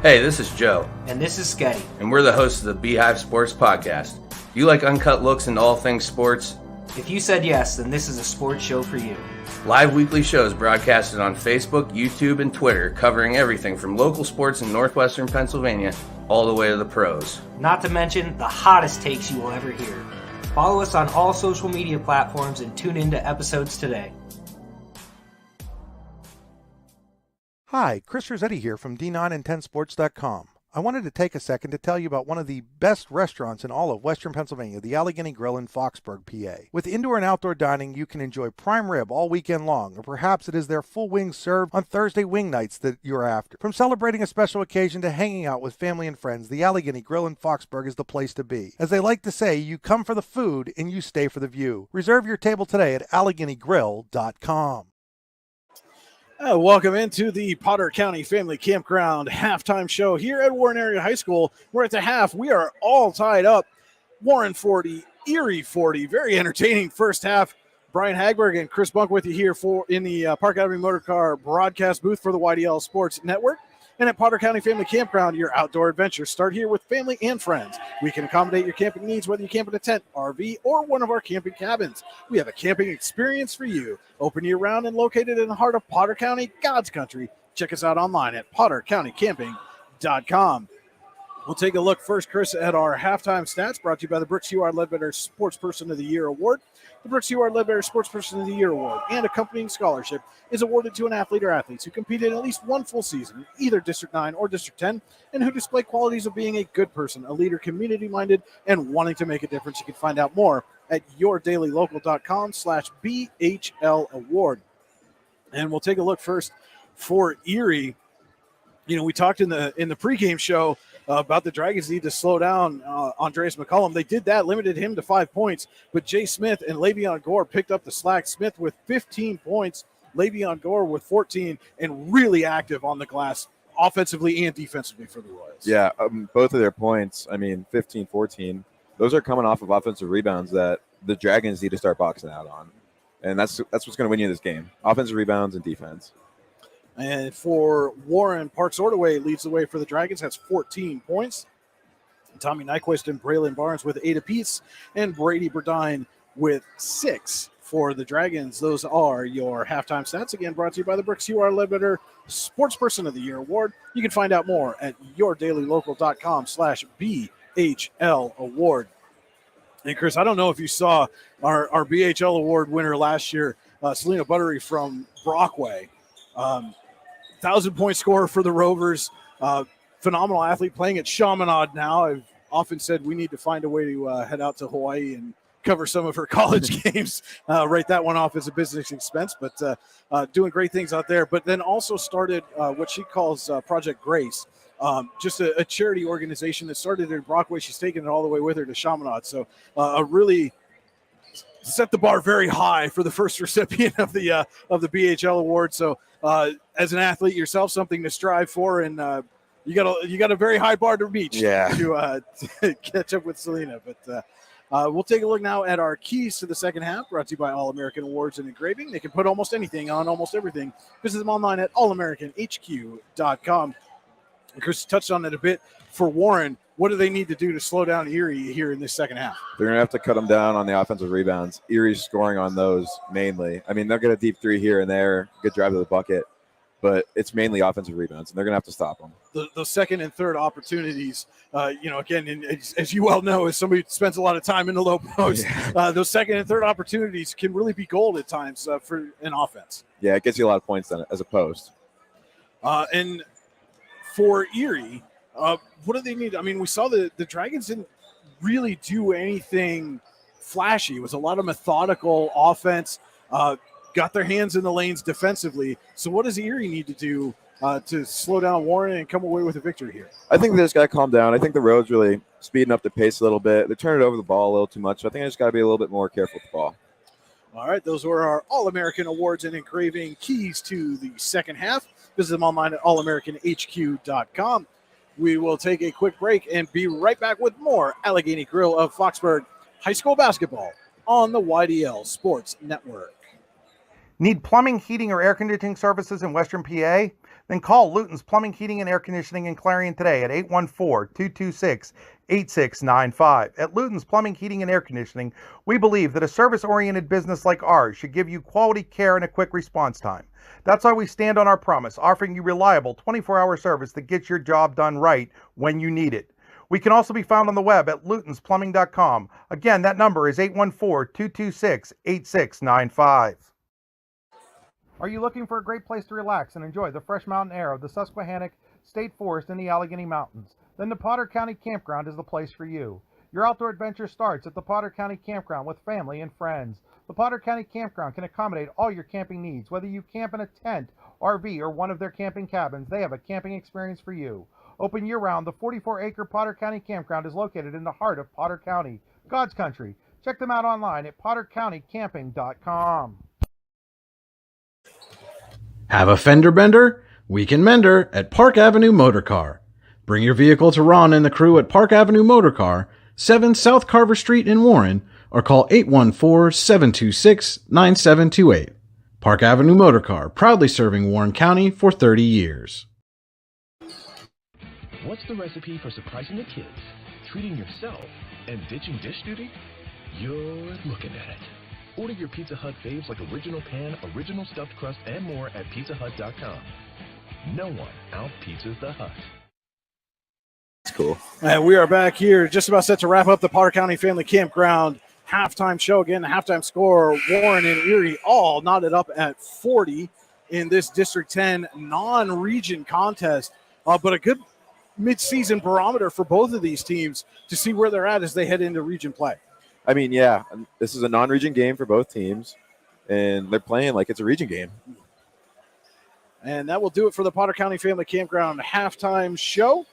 Hey, this is Joe. And this is Sketty. And we're the hosts of the Beehive Sports Podcast. You like uncut looks into all things sports? If you said yes, then this is a sports show for you. Live weekly shows broadcasted on Facebook, YouTube, and Twitter, covering everything from local sports in northwestern Pennsylvania all the way to the pros. Not to mention the hottest takes you will ever hear. Follow us on all social media platforms and tune into episodes today. Hi, Chris Rossetti here from D9and10sports.com. I wanted to take a second to tell you about one of the best restaurants in all of Western Pennsylvania, the Allegheny Grill in Foxburg, PA. With indoor and outdoor dining, you can enjoy prime rib all weekend long, or perhaps it is their full wings served on Thursday wing nights that you're after. From celebrating a special occasion to hanging out with family and friends, the Allegheny Grill in Foxburg is the place to be. As they like to say, you come for the food and you stay for the view. Reserve your table today at AlleghenyGrill.com. Welcome into the Potter County Family Campground halftime show here at Warren Area High School. We're at the half. We are all tied up. Warren 40, Erie 40. Very entertaining first half. Brian Hagberg and Chris Bunk with you here in the Park Avenue Motor Car broadcast booth for the YDL Sports Network. And at Potter County Family Campground, your outdoor adventures start here with family and friends. We can accommodate your camping needs, whether you camp in a tent, RV, or one of our camping cabins. We have a camping experience for you. Open year-round and located in the heart of Potter County, God's country. Check us out online at pottercountycamping.com. We'll take a look first, Chris, at our halftime stats brought to you by the Brooks U.R. Ledbetter Sports Person of the Year Award. The Brooks U.R. Ledbetter Sports Person of the Year Award and accompanying scholarship is awarded to an athlete or athletes who competed in at least one full season, either District 9 or District 10, and who display qualities of being a good person, a leader, community-minded, and wanting to make a difference. You can find out more at yourdailylocal.com/BHL Award. And we'll take a look first for Erie. You know, we talked in the pregame show about the Dragons need to slow down Andreas McCullum. They did that, limited him to 5 points, but Jay Smith and Le'Veon Gore picked up the slack. Smith with 15 points, Le'Veon Gore with 14, and really active on the glass offensively and defensively for the Royals. Yeah, both of their points, 15, 14, those are coming off of offensive rebounds that the Dragons need to start boxing out on. And that's what's going to win you this game, offensive rebounds and defense. And for Warren, Parks Ordaway leads the way for the Dragons, has 14 points. Tommy Nyquist and Braylon Barnes with 8 apiece, and Brady Burdine with 6 for the Dragons. Those are your halftime stats. Again, brought to you by the Bricks UR Ledbetter Sports Person of the Year Award. You can find out more at yourdailylocal.com/BHL Award. And Chris, I don't know if you saw our BHL Award winner last year, Selena Buttery from Brockway. 1,000-point scorer for the Rovers. Phenomenal athlete playing at Chaminade now. I've often said we need to find a way to head out to Hawaii and cover some of her college games. Write that one off as a business expense, but doing great things out there. But then also started what she calls Project Grace, just a charity organization that started in Brockway. She's taken it all the way with her to Chaminade. So a really set the bar very high for the first recipient of the BHL award. So as an athlete yourself, something to strive for, and you got a very high bar to reach to catch up with Selena. But we'll take a look now at our keys to the second half, brought to you by All American Awards and Engraving. They can put almost anything on almost everything. Visit them online at allamericanhq.com. Chris touched on it a bit. For Warren, what do they need to do to slow down Erie here in this second half? They're going to have to cut them down on the offensive rebounds. Erie's scoring on those mainly. I mean, they'll get a deep three here and there, good drive to the bucket, but it's mainly offensive rebounds, and they're going to have to stop them. The second and third opportunities, again, and as you well know, as somebody who spends a lot of time in the low post, those second and third opportunities can really be gold at times for an offense. Yeah, it gets you a lot of points then as a post. And for Erie, what do they need? I mean, we saw the Dragons didn't really do anything flashy. It was a lot of methodical offense, got their hands in the lanes defensively. So what does Erie need to do to slow down Warren and come away with a victory here? I think they just got to calm down. I think the road's really speeding up the pace a little bit. They're turning over the ball a little too much. So I think I just got to be a little bit more careful with the ball. All right, those were our All-American Awards and Engraving keys to the second half. Visit them online at allamericanhq.com. We will take a quick break and be right back with more Allegheny Grill of Foxburg High School basketball on the YDL Sports Network. Need plumbing, heating, or air conditioning services in Western PA? Then call Luton's Plumbing, Heating, and Air Conditioning in Clarion today at 814-226-8695. At Luton's Plumbing, Heating, and Air Conditioning, we believe that a service-oriented business like ours should give you quality care and a quick response time. That's why we stand on our promise, offering you reliable 24-hour service that gets your job done right when you need it. We can also be found on the web at lutonsplumbing.com. Again, that number is 814-226-8695. Are you looking for a great place to relax and enjoy the fresh mountain air of the Susquehannock State Forest in the Allegheny Mountains? Then the Potter County Campground is the place for you. Your outdoor adventure starts at the Potter County Campground with family and friends. The Potter County Campground can accommodate all your camping needs. Whether you camp in a tent, RV, or one of their camping cabins, they have a camping experience for you. Open year-round, the 44-acre Potter County Campground is located in the heart of Potter County, God's country. Check them out online at pottercountycamping.com. Have a fender bender? We can mend her at Park Avenue Motor Car. Bring your vehicle to Ron and the crew at Park Avenue Motor Car, 7 South Carver Street in Warren, or call 814-726-9728. Park Avenue Motor Car, proudly serving Warren County for 30 years. What's the recipe for surprising the kids, treating yourself, and ditching dish duty? You're looking at it. Order your Pizza Hut faves like original pan, original stuffed crust, and more at pizzahut.com. No one out-pizzas the Hut. That's cool. And we are back here, just about set to wrap up the Potter County Family Campground halftime show. Again, the halftime score, Warren and Erie all knotted up at 40 in this District 10 non-region contest. But a good mid-season barometer for both of these teams to see where they're at as they head into region play. I mean, yeah, this is a non-region game for both teams, and they're playing like it's a region game. And that will do it for the Potter County Family Campground halftime show.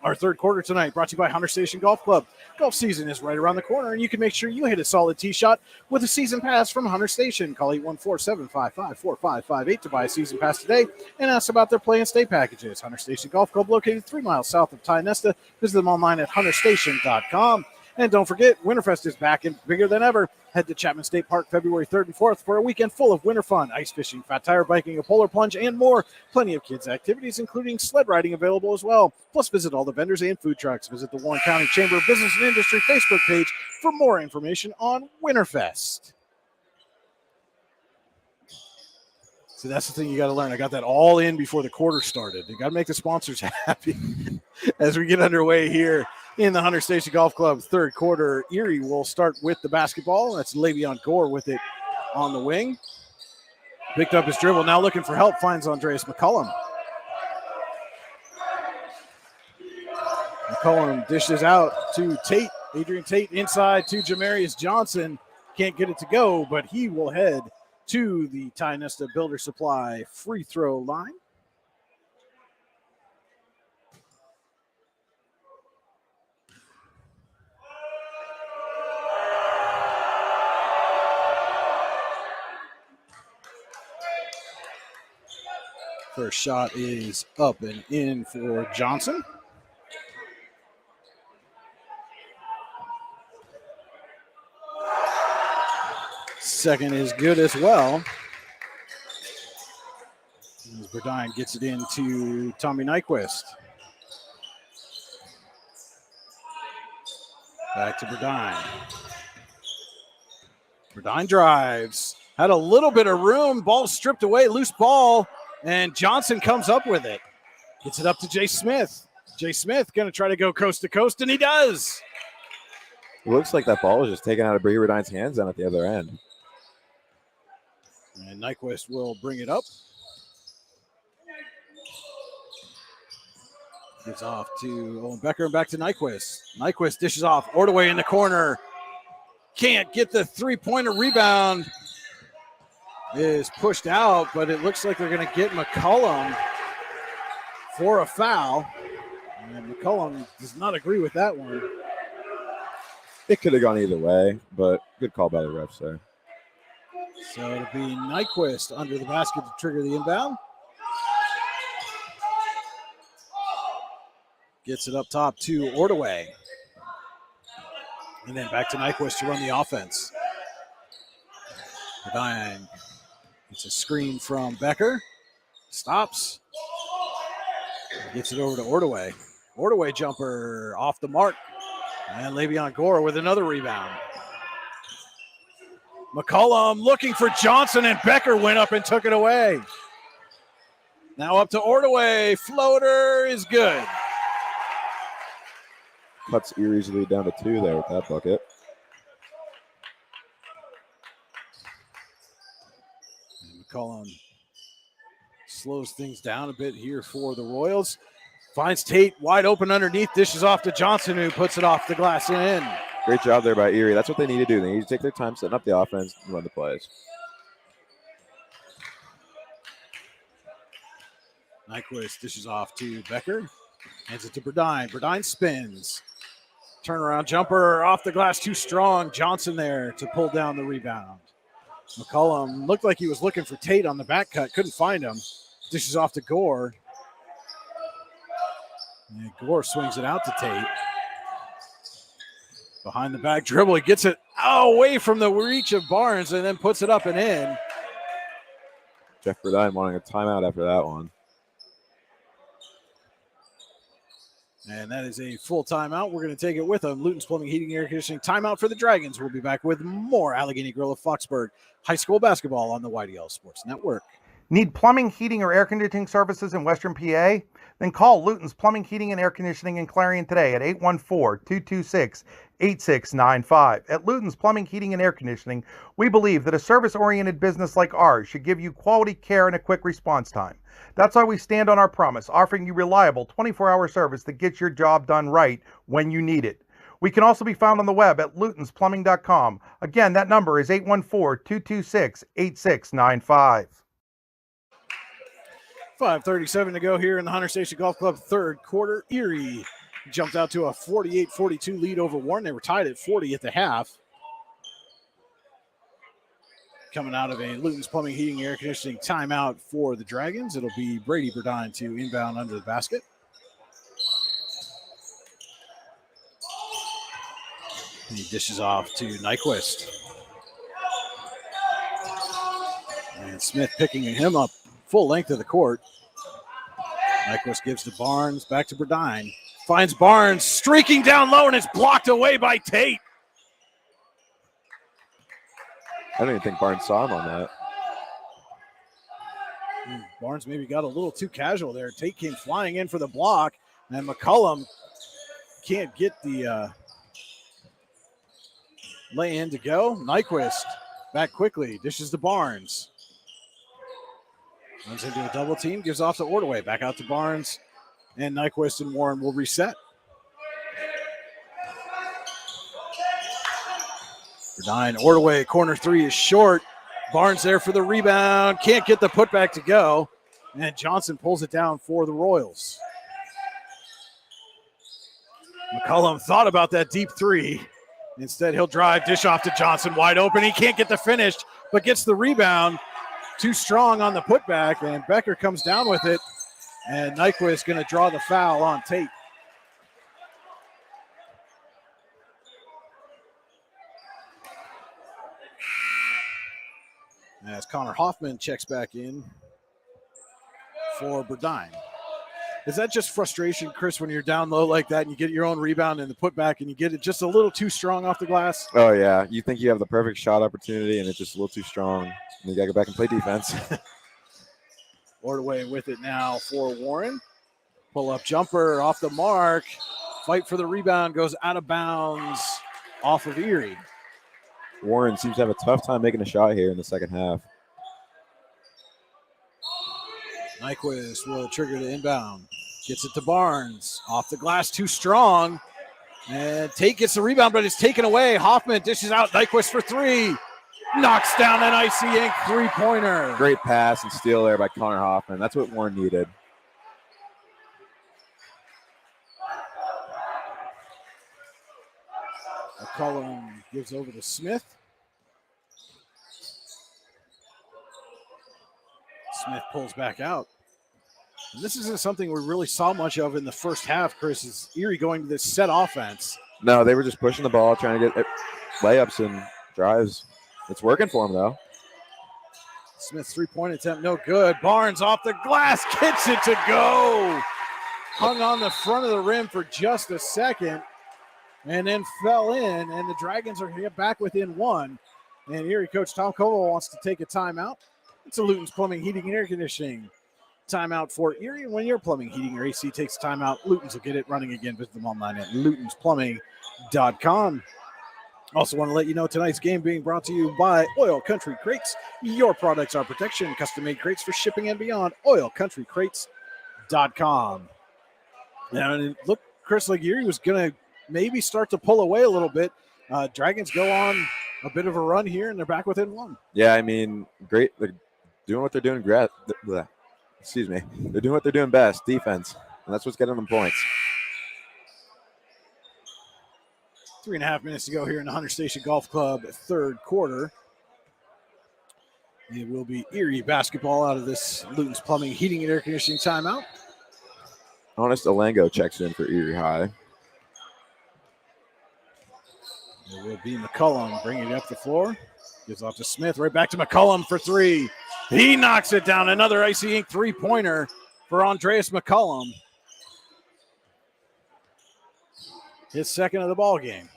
Our third quarter tonight brought to you by Hunter Station Golf Club. Golf season is right around the corner, and you can make sure you hit a solid tee shot with a season pass from Hunter Station. Call 814-755-4558 to buy a season pass today and ask about their play and stay packages. Hunter Station Golf Club, located 3 miles south of Tionesta. Visit them online at hunterstation.com. And don't forget, Winterfest is back and bigger than ever. Head to Chapman State Park February 3rd and 4th for a weekend full of winter fun, ice fishing, fat tire biking, a polar plunge, and more. Plenty of kids' activities, including sled riding, available as well. Plus, visit all the vendors and food trucks. Visit the Warren County Chamber of Business and Industry Facebook page for more information on Winterfest. So that's the thing you got to learn. I got that all in before the quarter started. You got to make the sponsors happy as we get underway here in the Hunter Station Golf Club third quarter. Erie will start with the basketball. That's Le'Veon Gore with it on the wing. Picked up his dribble. Now looking for help. Finds Andreas McCullum. McCullum dishes out to Tate. Adrian Tate inside to Jamarius Johnson. Can't get it to go, but he will head to the Ty Nesta Builder Supply free throw line. First shot is up and in for Johnson. Second is good as well. As Burdine gets it into Tommy Nyquist. Back to Burdine. Burdine drives. Had a little bit of room. Ball stripped away. Loose ball. And Johnson comes up with it. Gets it up to Jay Smith. Jay Smith going to try to go coast to coast, and he does. It looks like that ball was just taken out of Bree Redine's hands down at the other end. And Nyquist will bring it up. Gives off to Owen Becker and back to Nyquist. Nyquist dishes off. Ordaway in the corner. Can't get the three-pointer rebound. Is pushed out, but it looks like they're going to get McCullum for a foul. And McCullum does not agree with that one. It could have gone either way, but good call by the refs there. So it'll be Nyquist under the basket to trigger the inbound. Gets it up top to Ordaway. And then back to Nyquist to run the offense. Burdine gets a screen from Becker. Stops. Gets it over to Ordaway. Ordaway jumper off the mark. And Le'Veon Gore with another rebound. McCullum looking for Johnson, and Becker went up and took it away. Now up to Ordaway. Floater is good. Cuts Erie's lead down to 2 there with that bucket. And McCullum slows things down a bit here for the Royals. Finds Tate wide open underneath. Dishes off to Johnson, who puts it off the glass and in. Great job there by Erie. That's what they need to do. They need to take their time setting up the offense and run the plays. Nyquist dishes off to Becker. Hands it to Burdine. Burdine spins. Turnaround jumper off the glass, too strong. Johnson there to pull down the rebound. McCullum looked like he was looking for Tate on the back cut. Couldn't find him. Dishes off to Gore. And Gore swings it out to Tate. Behind the back dribble. He gets it away from the reach of Barnes and then puts it up and in. Jeff Burdine wanting a timeout after that one. And that is a full timeout. We're going to take it with them. Luton's Plumbing, Heating, Air Conditioning timeout for the Dragons. We'll be back with more Allegheny Grill of Foxburg High School basketball on the YDL Sports Network. Need plumbing, heating, or air conditioning services in Western PA? Then call Luton's Plumbing, Heating, and Air Conditioning in Clarion today at 814-226-8695. At Luton's Plumbing, Heating, and Air Conditioning, we believe that a service-oriented business like ours should give you quality care and a quick response time. That's why we stand on our promise, offering you reliable 24-hour service that gets your job done right when you need it. We can also be found on the web at lutonsplumbing.com. Again, that number is 814-226-8695. 5:37 to go here in the Hunter Station Golf Club third quarter. Erie jumped out to a 48-42 lead over Warren. They were tied at 40 at the half. Coming out of a Luton's Plumbing, Heating, Air Conditioning timeout for the Dragons. It'll be Brady Burdine to inbound under the basket. He dishes off to Nyquist. And Smith picking him up full length of the court. Nyquist gives to Barnes, back to Burdine. Finds Barnes streaking down low, and it's blocked away by Tate. I don't even think Barnes saw him on that. Barnes maybe got a little too casual there. Tate came flying in for the block, and McCollum can't get the lay in to go. Nyquist back quickly, dishes to Barnes. Runs into a double team, gives off to Ordaway. Back out to Barnes, and Nyquist and Warren will reset. Burdine, Ordaway, corner three is short. Barnes there for the rebound. Can't get the putback to go. And Johnson pulls it down for the Royals. McCollum thought about that deep three. Instead, he'll drive, dish off to Johnson, wide open. He can't get the finish, but gets the rebound. Too strong on the putback, and Becker comes down with it. And Nyquist going to draw the foul on Tate. As Connor Hoffman checks back in for Burdine. Is that just frustration, Chris, when you're down low like that and you get your own rebound and the putback and you get it just a little too strong off the glass? Oh, yeah. You think you have the perfect shot opportunity, and it's just a little too strong. And you got to go back and play defense. Ordaway with it now for Warren. Pull-up jumper off the mark. Fight for the rebound, goes out of bounds off of Erie. Warren seems to have a tough time making a shot here in the second half. Nyquist will trigger the inbound. Gets it to Barnes. Off the glass, too strong. And Tate gets the rebound, but it's taken away. Hoffman dishes out Nyquist for three. Knocks down an icy ink three-pointer. Great pass and steal there by Connor Hoffman. That's what Warren needed. McCollum gives over to Smith. Smith pulls back out. And this isn't something we really saw much of in the first half, Chris, is Erie going to this set offense. No, they were just pushing the ball, trying to get layups and drives. It's working for him, though. Smith's three-point attempt, no good. Barnes off the glass, gets it to go. Hung on the front of the rim for just a second and then fell in, and the Dragons are going to get back within one. And Erie coach Tom Koval wants to take a timeout. It's a Luton's Plumbing, Heating, and Air Conditioning timeout for Erie. When your plumbing, heating, or AC takes timeout, Luton's will get it running again. Visit them online at lutonsplumbing.com. Also want to let you know tonight's game being brought to you by Oil Country Crates. Your products are protection, custom-made crates for shipping and beyond. oilcountrycrates.com. Now, and look, Chris, like Erie was going to maybe start to pull away a little bit. Dragons go on a bit of a run here, and they're back within one. Yeah, I mean, great. They're doing what they're doing. Excuse me. They're doing what they're doing best, defense, and that's what's getting them points. 3.5 minutes to go here in the Hunter Station Golf Club third quarter. It will be Erie basketball out of this Luton's Plumbing, Heating, and Air Conditioning timeout. Honest Alango checks in for Erie High. It will be McCollum bringing it up the floor. Gives off to Smith, right back to McCollum for three. He knocks it down. Another icy ink three-pointer for Andreas McCollum. His second of the ball game.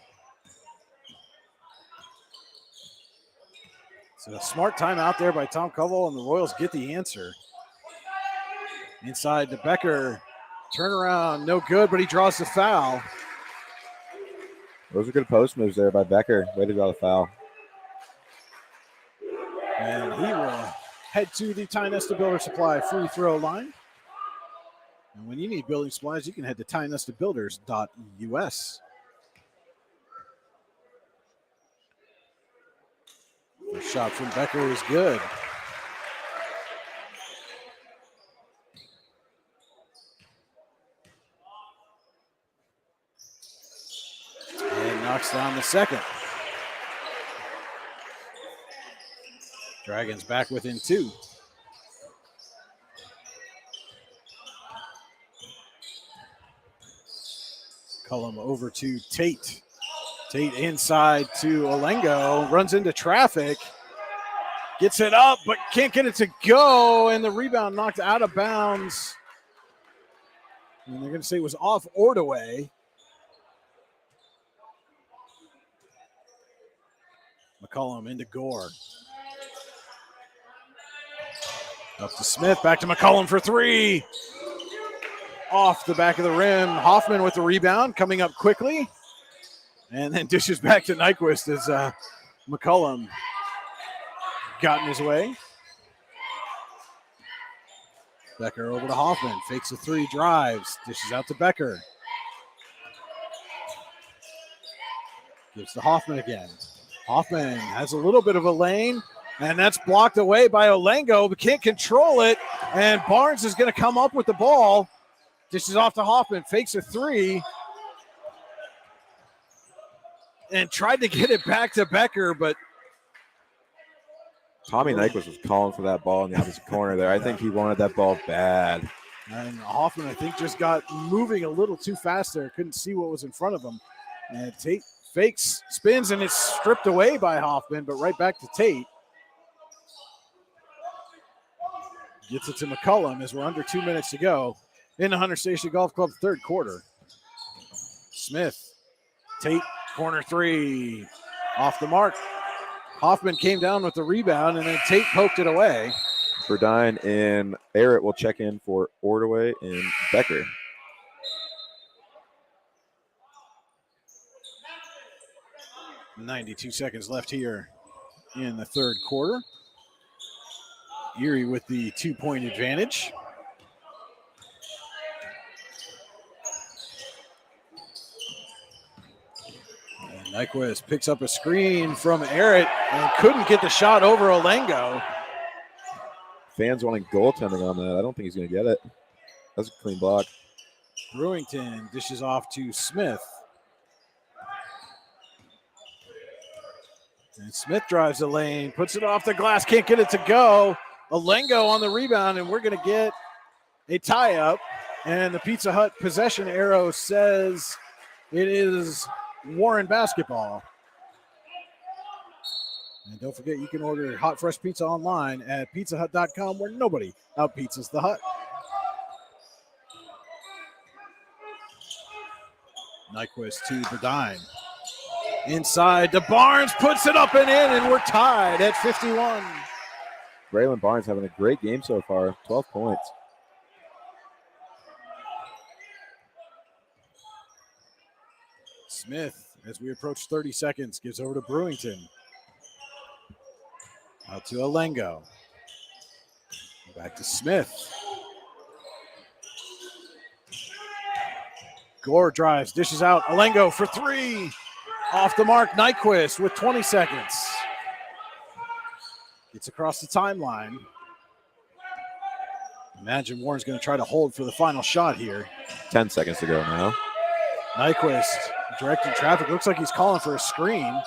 So a smart timeout there by Tom Koval, and the Royals get the answer. Inside to Becker. Turnaround, no good, but he draws the foul. Those are good post moves there by Becker. Way to draw the foul. And he will head to the Ty Nesta Builder Supply free throw line. And when you need building supplies, you can head to tynestabuilders.us. The shot from Becker is good. And knocks down the second. Dragons back within two. Cullum over to Tate. Tate inside to Olengo, runs into traffic, gets it up, but can't get it to go, and the rebound knocked out of bounds. And they're going to say it was off Ordaway. McCollum into Gore. Up to Smith, back to McCollum for three. Off the back of the rim. Hoffman with the rebound, coming up quickly. And then dishes back to Nyquist as McCollum got in his way. Becker over to Hoffman, fakes a three, drives, dishes out to Becker. Gives to Hoffman again. Hoffman has a little bit of a lane, and that's blocked away by Olengo, but can't control it. And Barnes is going to come up with the ball. Dishes off to Hoffman, fakes a three, and tried to get it back to Becker, but Tommy Nyquist was calling for that ball in the opposite corner there. I think he wanted that ball bad. and Hoffman, I think, just got moving a little too fast there. Couldn't see what was in front of him. And Tate fakes, spins, and it's stripped away by Hoffman, but right back to Tate. Gets it to McCullum as we're under 2 minutes to go in the Hunter Station Golf Club third quarter. Smith, Tate, corner three, off the mark. Hoffman came down with the rebound, and then Tate poked it away. Burdine and Barrett will check in for Ordaway and Becker. .92 seconds left here in the third quarter. Erie with the 2-point advantage. And Nyquist picks up a screen from Errett and couldn't get the shot over Olengo. Fans wanting goaltending on that. I don't think he's going to get it. That's a clean block. Brewington dishes off to Smith. And Smith drives the lane, puts it off the glass, can't get it to go. Olengo on the rebound, and we're going to get a tie-up. And the Pizza Hut possession arrow says it is Warren basketball. And don't forget, you can order hot, fresh pizza online at pizzahut.com, where nobody out-pizzas the Hut. Nyquist to Burdine. Inside to Barnes, puts it up and in, and we're tied at 51. Braylon Barnes having a great game so far, 12 points. Smith, as we approach 30 seconds, gives over to Brewington. Out to Olengo. Back to Smith. Gore drives, dishes out. Olengo for three. Off the mark, Nyquist with 20 seconds. Gets across the timeline. Imagine Warren's going to try to hold for the final shot here. 10 seconds to go now. Nyquist directing traffic. Looks like he's calling for a screen.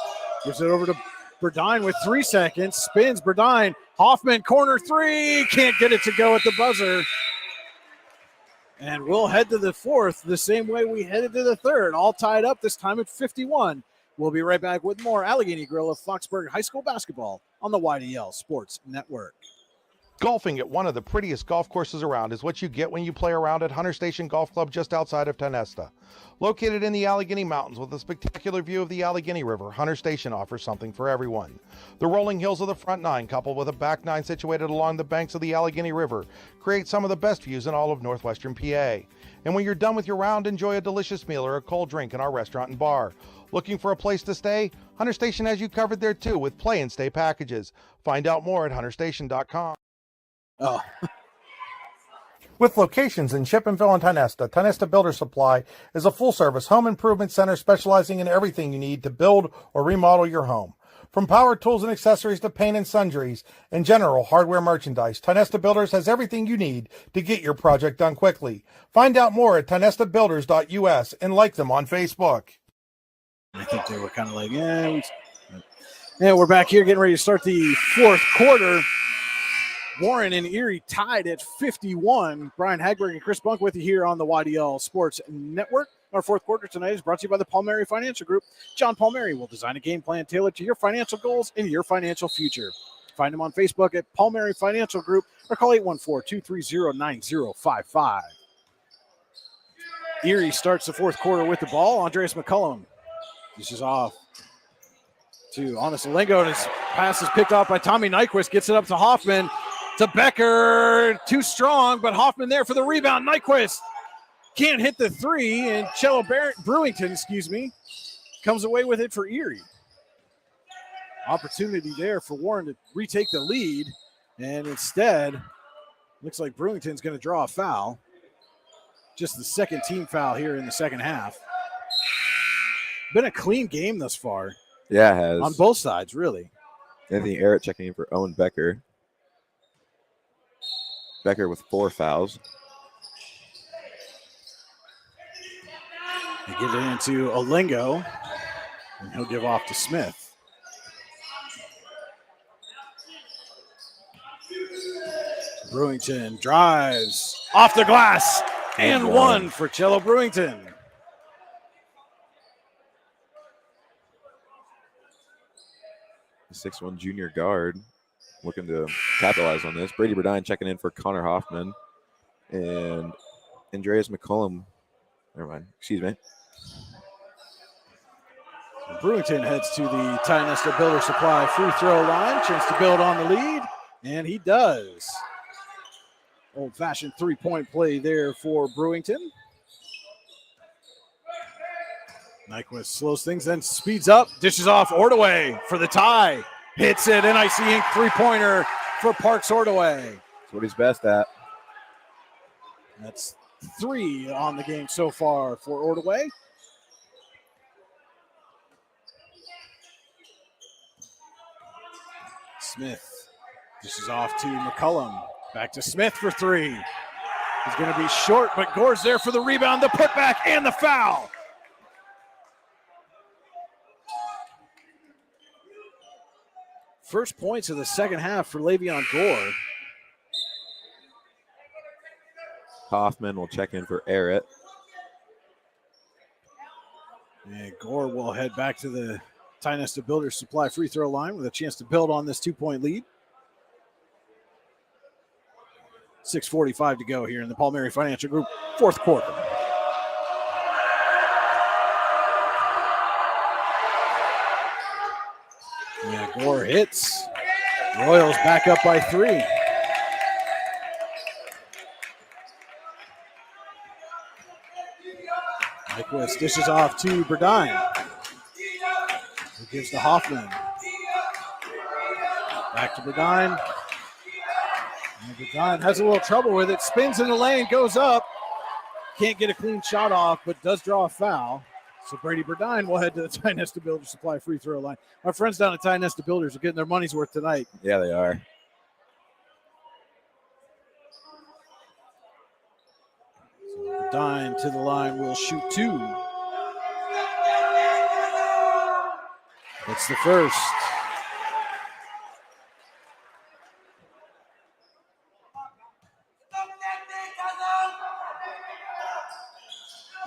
Gives it over to Burdine with 3 seconds. Spins Burdine. Hoffman, corner three. Can't get it to go at the buzzer. And we'll head to the fourth the same way we headed to the third. All tied up, this time at 51. We'll be right back with more Allegheny Grill of Foxburg High School basketball on the YDL Sports Network. Golfing at one of the prettiest golf courses around is what you get when you play around at Hunter Station Golf Club just outside of Tonesta. Located in the Allegheny Mountains with a spectacular view of the Allegheny River, Hunter Station offers something for everyone. The rolling hills of the front nine, coupled with a back nine situated along the banks of the Allegheny River, create some of the best views in all of northwestern PA. And when you're done with your round, enjoy a delicious meal or a cold drink in our restaurant and bar. Looking for a place to stay? Hunter Station has you covered there too with play and stay packages. Find out more at hunterstation.com. Oh. With locations in Chippenville and Tonesta, Tonesta Builder Supply is a full-service home improvement center specializing in everything you need to build or remodel your home. From power tools and accessories to paint and sundries and general hardware merchandise, Tonesta Builders has everything you need to get your project done quickly. Find out more at tonestabuilders.us and like them on Facebook. I think they were kind of like, yeah, we're back here getting ready to start the fourth quarter. Warren and Erie tied at 51. Brian Hagberg and Chris Bunk with you here on the YDL Sports Network. Our fourth quarter tonight is brought to you by the Palmieri Financial Group. John Palmieri will design a game plan tailored to your financial goals and your financial future. Find him on Facebook at Palmieri Financial Group or call 814-230-9055. Erie starts the fourth quarter with the ball. Andreas McCullum dishes off to Honest Olengo, and his pass is picked off by Tommy Nyquist. Gets it up to Hoffman. To Becker. Too strong, but Hoffman there for the rebound. Nyquist can't hit the three, and Cello Brewington, comes away with it for Erie. Opportunity there for Warren to retake the lead, and instead, looks like Brewington's going to draw a foul. Just the second team foul here in the second half. Been a clean game thus far. Yeah, it has. On both sides, really. Anthony Arrett checking in for Owen Becker. Becker with 4 fouls. They get it into Olengo, and he'll give off to Smith. Brewington drives off the glass, and one for Cello Brewington. The 6'1" junior guard looking to capitalize on this. Brady Burdine checking in for Connor Hoffman. And Andreas McCullum. Never mind. Excuse me. Brewington heads to the Tionesta Builder Supply free throw line. Chance to build on the lead, and he does. Old-fashioned three-point play there for Brewington. Nyquist slows things, then speeds up, dishes off Ordaway for the tie. Hits it, and NIC Inc. three-pointer for Parks Ordaway. That's what he's best at. That's 3 on the game so far for Ordaway. Smith dishes off to McCullum. Back to Smith for 3. He's going to be short, but Gore's there for the rebound, the putback, and the foul. First points of the second half for Le'Veon Gore. Hoffman will check in for Arrett. And Gore will head back to the Tionesta Builder Supply free throw line with a chance to build on this 2-point lead. 6:45 to go here in the Palmieri Financial Group fourth quarter. Yeah, Gore hits. Royals back up by 3. Nyquist dishes off to Burdine. He gives to Hoffman. Back to Burdine. And Burdine has a little trouble with it. Spins in the lane, goes up. Can't get a clean shot off, but does draw a foul. So Brady Burdine will head to the Tionesta Builder Supply free throw line. Our friends down at Tionesta Builders are getting their money's worth tonight. Yeah, they are. So Burdine to the line will shoot 2. That's the first.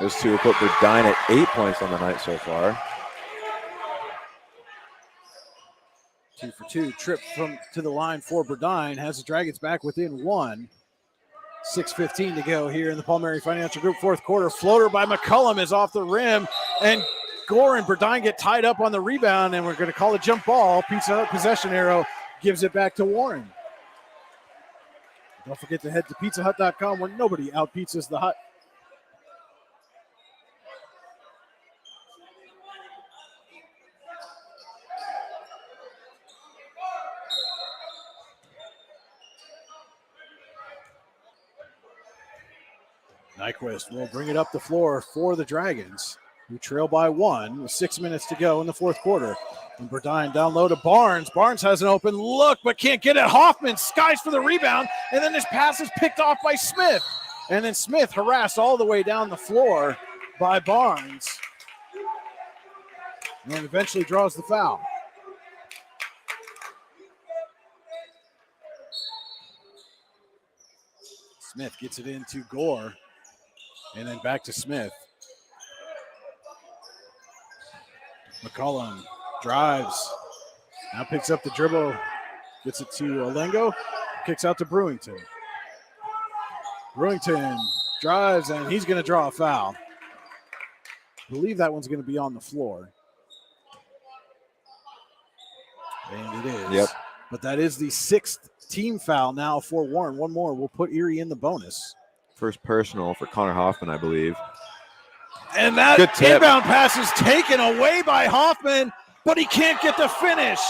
Those two will put Burdine at 8 points on the night so far. 2 for 2. Trip to the line for Burdine. Has the Dragons back within 1. 6:15 to go here in the Palmieri Financial Group fourth quarter. Floater by McCullum is off the rim, and Gore and Burdine get tied up on the rebound, and we're going to call a jump ball. Pizza Hut possession arrow gives it back to Warren. Don't forget to head to pizzahut.com where nobody out-pizzas the hut. Nyquist will bring it up the floor for the Dragons, who trail by 1 with 6 minutes to go in the fourth quarter. And Burdine down low to Barnes. Barnes has an open look, but can't get it. Hoffman skies for the rebound, and then his pass is picked off by Smith. And then Smith harassed all the way down the floor by Barnes. And eventually draws the foul. Smith gets it into Gore. And then back to Smith. McCollum drives. Now picks up the dribble. Gets it to Olengo. Kicks out to Brewington. Brewington drives, and he's going to draw a foul. I believe that one's going to be on the floor. And it is. Yep. But that is the 6th team foul now for Warren. One more will put Erie in the bonus. First personal for Connor Hoffman, I believe. And that Good tip. inbound pass is taken away by Hoffman, but he can't get the finish.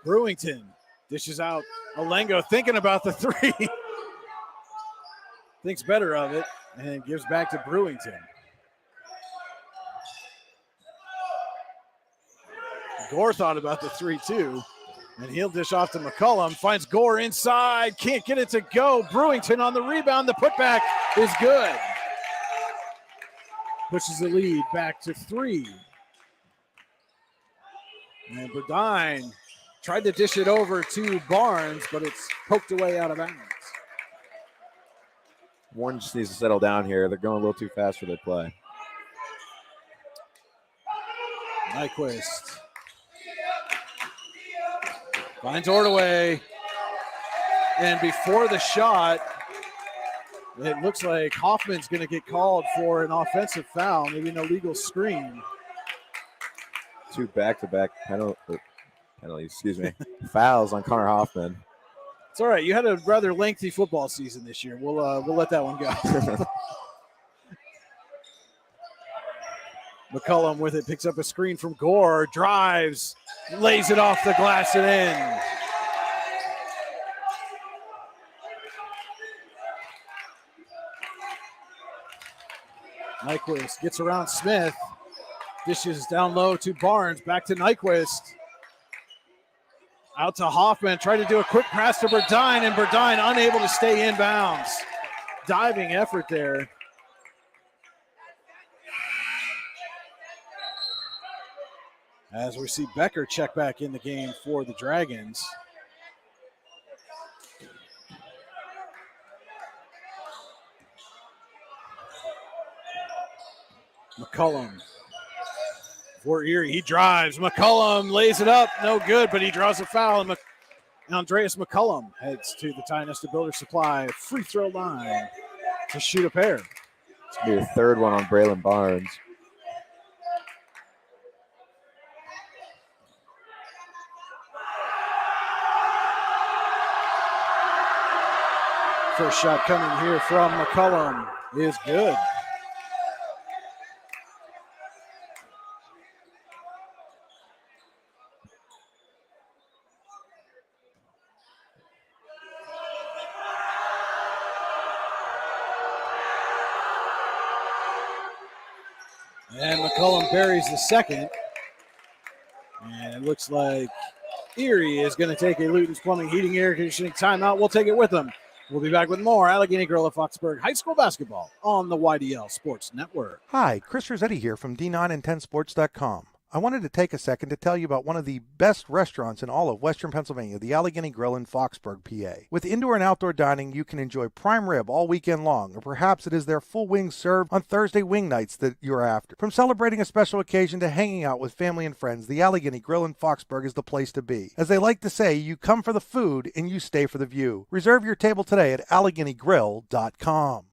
Brewington dishes out Olengo, thinking about the three. Thinks better of it and gives back to Brewington. Gore thought about the 3-2, and he'll dish off to McCullum. Finds Gore inside, can't get it to go. Brewington on the rebound. The putback is good. Pushes the lead back to 3. And Burdine tried to dish it over to Barnes, but it's poked away out of bounds. Warren just needs to settle down here. They're going a little too fast for their play. Nyquist finds Ordaway. And before the shot, it looks like Hoffman's going to get called for an offensive foul, maybe an illegal screen. 2 back-to-back penalties, fouls on Connor Hoffman. It's all right. You had a rather lengthy football season this year. We'll let that one go. McCullum with it, picks up a screen from Gore, drives, lays it off the glass and in. Nyquist gets around Smith, dishes down low to Barnes, back to Nyquist. Out to Hoffman, tried to do a quick pass to Burdine, and Burdine unable to stay in bounds. Diving effort there. As we see Becker check back in the game for the Dragons. McCullum for Erie. He drives. McCullum lays it up. No good, but he draws a foul. And Andreas McCullum heads to the Tionesta Builder Supply free throw line to shoot a pair. It's going to be the 3rd one on Braylon Barnes. First shot coming here from McCullum is good. And McCullum buries the second. And it looks like Erie is going to take a Luton's Plumbing, Heating, Air Conditioning timeout. We'll take it with them. We'll be back with more Allegheny Grill at Foxburg High School basketball on the YDL Sports Network. Hi, Chris Rossetti here from D9and10sports.com. I wanted to take a second to tell you about one of the best restaurants in all of Western Pennsylvania, the Allegheny Grill in Foxburg, PA. With indoor and outdoor dining, you can enjoy prime rib all weekend long, or perhaps it is their full wings served on Thursday wing nights that you're after. From celebrating a special occasion to hanging out with family and friends, the Allegheny Grill in Foxburg is the place to be. As they like to say, you come for the food and you stay for the view. Reserve your table today at AlleghenyGrill.com.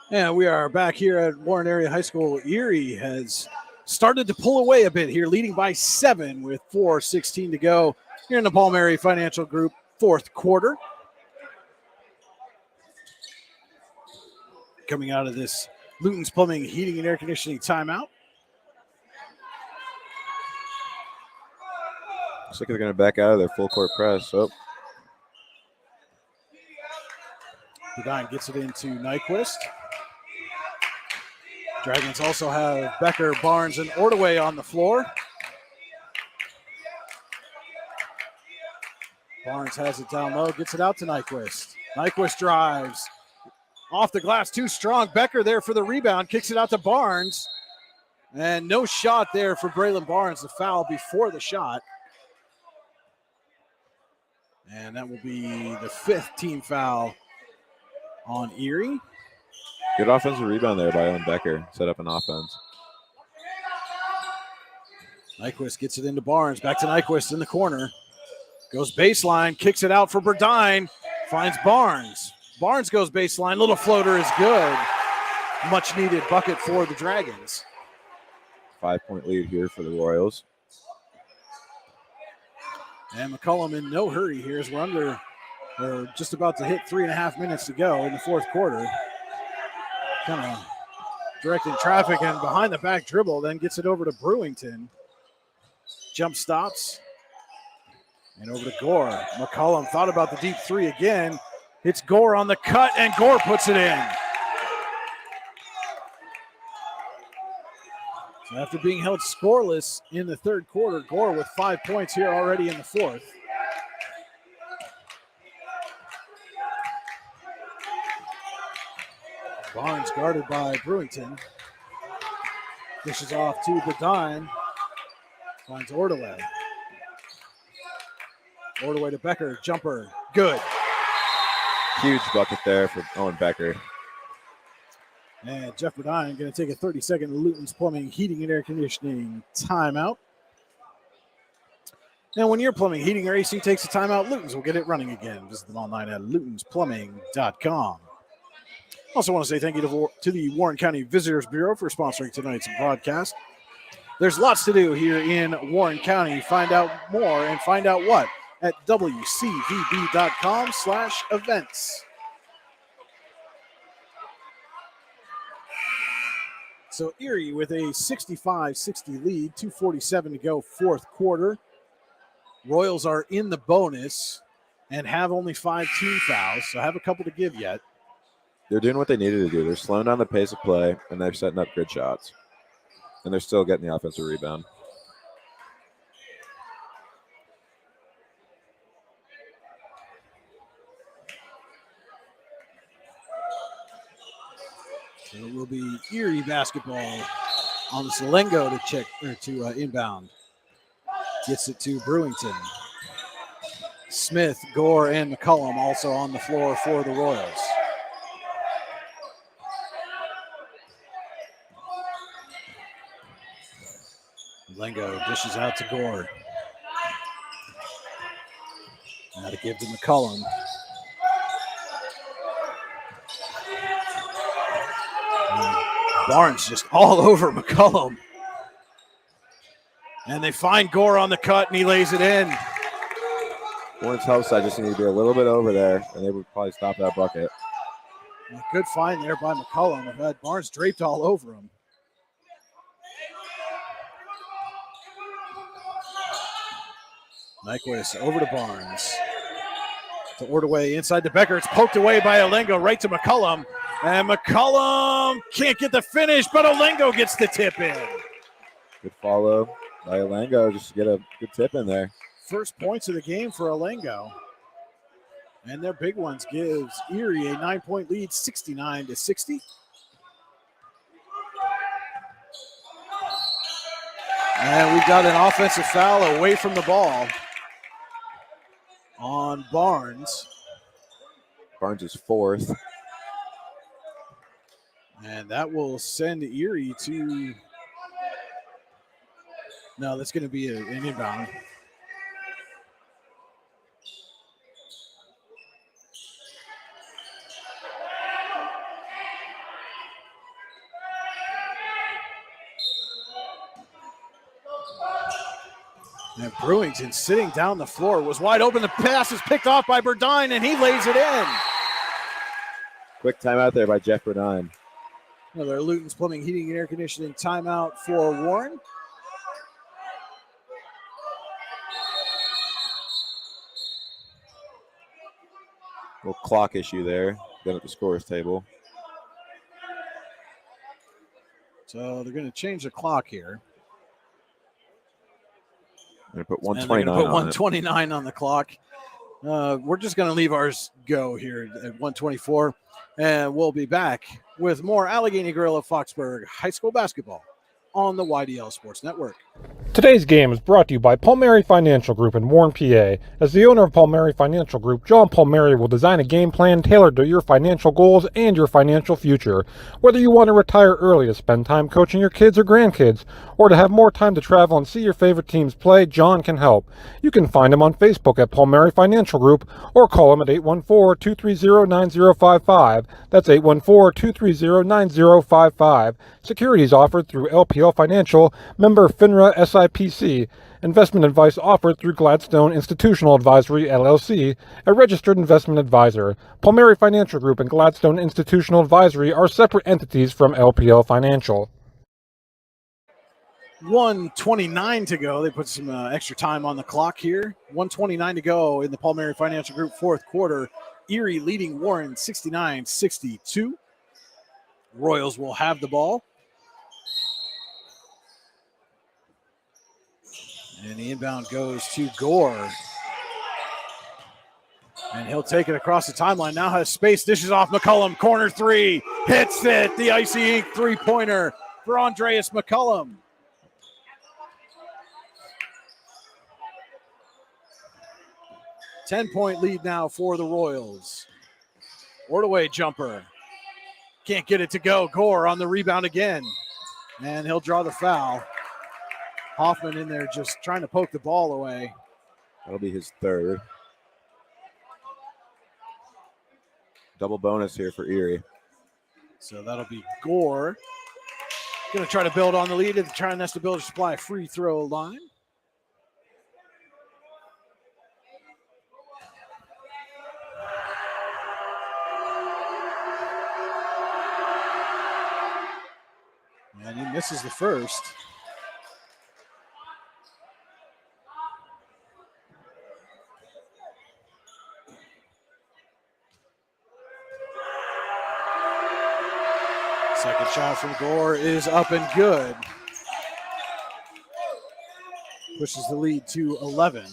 And we are back here at Warren Area High School. Erie has started to pull away a bit here, leading by 7 with 4:16 to go here in the Palmieri Financial Group 4th quarter. Coming out of this Luton's Plumbing, Heating, and Air Conditioning timeout. Looks like they're going to back out of their full court press. Oh. Burdine gets it into Nyquist. Dragons also have Becker, Barnes, and Ordaway on the floor. Barnes has it down low, gets it out to Nyquist. Nyquist drives. Off the glass, too strong. Becker there for the rebound, kicks it out to Barnes. And no shot there for Braylon Barnes, the foul before the shot. And that will be the 5th team foul on Erie. Good offensive rebound there by Owen Becker. Set up an offense. Nyquist gets it into Barnes. Back to Nyquist in the corner. Goes baseline, kicks it out for Burdine. Finds Barnes. Barnes goes baseline. Little floater is good. Much needed bucket for the Dragons. 5-point lead here for the Royals. And McCollum in no hurry here as we're just about to hit 3.5 minutes to go in the fourth quarter. Kind of directing traffic and behind the back dribble, then gets it over to Brewington. Jump stops. And over to Gore. McCollum thought about the deep three again. Hits Gore on the cut, and Gore puts it in. So after being held scoreless in the third quarter, Gore with 5 points here already in the fourth. Barnes guarded by Brewington. Dishes off to Bedine. Finds Ordaway. Ordaway to Becker. Jumper. Good. Huge bucket there for Owen Becker. And Jeff Bedine going to take a 30-second Luton's Plumbing, Heating, and Air Conditioning timeout. Now, when your plumbing, heating, or AC takes a timeout, Luton's will get it running again. Visit them online at lutonsplumbing.com. Also want to say thank you to the Warren County Visitors Bureau for sponsoring tonight's broadcast. There's lots to do here in Warren County. Find out more and find out what at wcvb.com/events. So Erie with a 65-60 lead, 2:47 to go, fourth quarter. Royals are in the bonus and have only 5 team fouls, so have a couple to give yet. They're doing what they needed to do. They're slowing down the pace of play, and they're setting up good shots. And they're still getting the offensive rebound. So it will be Erie basketball on the Salengo to check or to inbound. Gets it to Brewington. Smith, Gore, and McCullum also on the floor for the Royals. Lengo dishes out to Gore. Now to give to McCullum. Barnes just all over McCullum. And they find Gore on the cut, and he lays it in. Warren's help side just need to be a little bit over there, and they would probably stop that bucket. A good find there by McCullum. I've had Barnes draped all over him. Nyquist over to Barnes. To Ordaway inside to Becker. It's poked away by Olengo right to McCullum. And McCullum can't get the finish, but Olengo gets the tip in. Good follow by Olengo just to get a good tip in there. First points of the game for Olengo. And their big ones gives Erie a 9-point lead, 69-60. And we've got an offensive foul away from the ball on Barnes. Barnes is fourth. And that will send Erie to... No, that's going to be an inbound. And Brewington sitting down the floor was wide open. The pass is picked off by Burdine, and he lays it in. Quick timeout there by Jeff Burdine. Another Luton's Plumbing, Heating, and Air Conditioning timeout for Warren. Little clock issue there. Down at the scorer's table. So they're going to change the clock here. They're going to put And they're 129 going to put on 129 on the clock. We're just going to leave ours go here at 124. And we'll be back with more Allegheny Grill of Foxburg High School basketball on the YDL Sports Network. Today's game is brought to you by Palmieri Financial Group in Warren, PA. As the owner of Palmieri Financial Group, John Palmieri will design a game plan tailored to your financial goals and your financial future. Whether you want to retire early to spend time coaching your kids or grandkids, or to have more time to travel and see your favorite teams play, John can help. You can find him on Facebook at Palmieri Financial Group or call him at 814-230-9055. That's 814-230-9055. Securities offered through LPL Financial, member FINRA SIPC. Investment advice offered through Gladstone Institutional Advisory, LLC, a registered investment advisor. Palmieri Financial Group and Gladstone Institutional Advisory are separate entities from LPL Financial. 1:29 to go. They put some extra time on the clock here. 1:29 to go in the Palmieri Financial Group fourth quarter. Erie leading Warren 69-62. Royals will have the ball. And the inbound goes to Gore. And he'll take it across the timeline. Now has space. Dishes off McCullum. Corner three. Hits it. The Icy Ink three-pointer for Andreas McCullum. Ten-point lead now for the Royals. Ordaway jumper. Can't get it to go. Gore on the rebound again. And he'll draw the foul. Hoffman in there just trying to poke the ball away. That'll be his third. Double bonus here for Erie. So that'll be Gore. Going to try to build on the lead and try to build a supply free throw line. And he misses the first. Second shot from Gore is up and good. Pushes the lead to 11.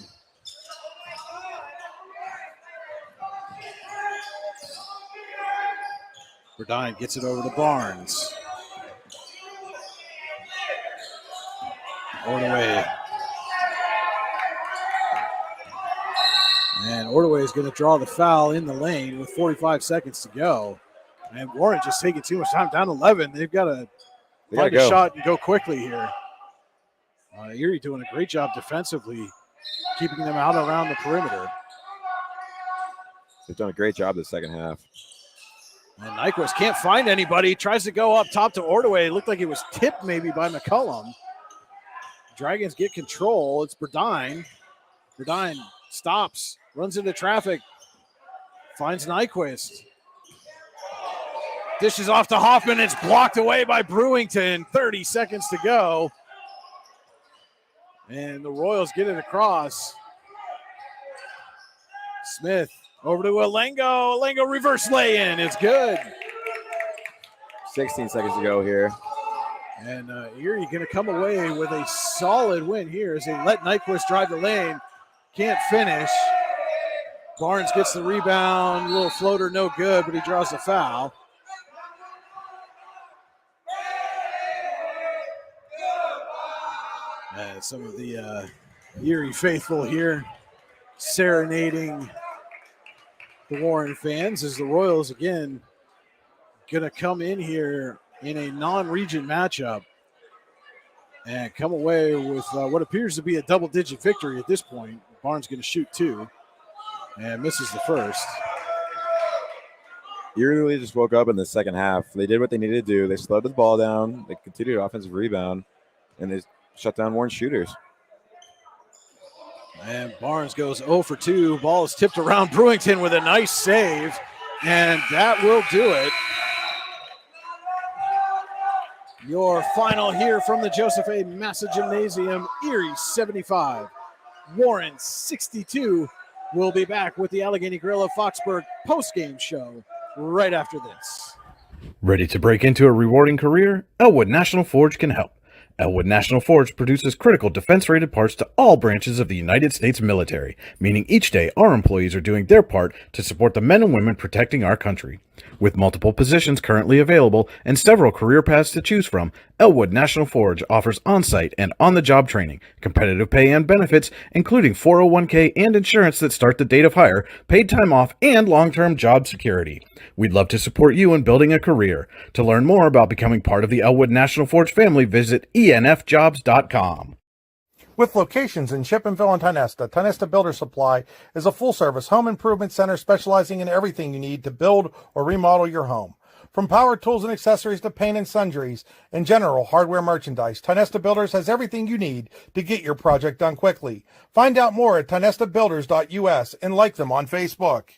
Burdine gets it over to Barnes. Ordaway. And Ordaway is going to draw the foul in the lane with 45 seconds to go. And Warren just taking too much time. Down 11. They've got to find a shot and go quickly here. Erie doing a great job defensively, keeping them out around the perimeter. They've done a great job this second half. And Nyquist can't find anybody. Tries to go up top to Ordaway. It looked like it was tipped maybe by McCullum. Dragons get control. It's Burdine. Burdine stops, runs into traffic, finds Nyquist. Dishes off to Hoffman. It's blocked away by Brewington. 30 seconds to go. And the Royals get it across. Smith over to Alengo. Alengo reverse lay-in. It's good. 16 seconds to go here. And Erie going to come away with a solid win here as they let Nyquist drive the lane. Can't finish. Barnes gets the rebound. Little floater, no good, but he draws the foul. Some of the Erie faithful here serenading the Warren fans as the Royals again going to come in here in a non-region matchup and come away with what appears to be a double-digit victory at this point. Barnes going to shoot two and misses the first. Erie really just woke up in the second half. They did what they needed to do. They slowed the ball down. They continued offensive rebound, and they shut down Warren shooters. And Barnes goes 0 for 2. Ball is tipped around. Brewington with a nice save, and that will do it. Your final here from the Joseph A. Massa Gymnasium, Erie 75, Warren 62. We'll be back with the Allegheny Grill of Foxburg post-game show right after this. Ready to break into a rewarding career? Elwood National Forge can help. Elwood National Forge produces critical defense-rated parts to all branches of the United States military, meaning each day our employees are doing their part to support the men and women protecting our country. With multiple positions currently available and several career paths to choose from, Elwood National Forge offers on-site and on-the-job training, competitive pay and benefits, including 401k and insurance that start the date of hire, paid time off, and long-term job security. We'd love to support you in building a career. To learn more about becoming part of the Elwood National Forge family, visit enfjobs.com. With locations in Chippenville and Tionesta Builder Supply is a full-service home improvement center specializing in everything you need to build or remodel your home. From power tools and accessories to paint and sundries and general hardware merchandise, Tionesta Builders has everything you need to get your project done quickly. Find out more at tionestabuilders.us and like them on Facebook.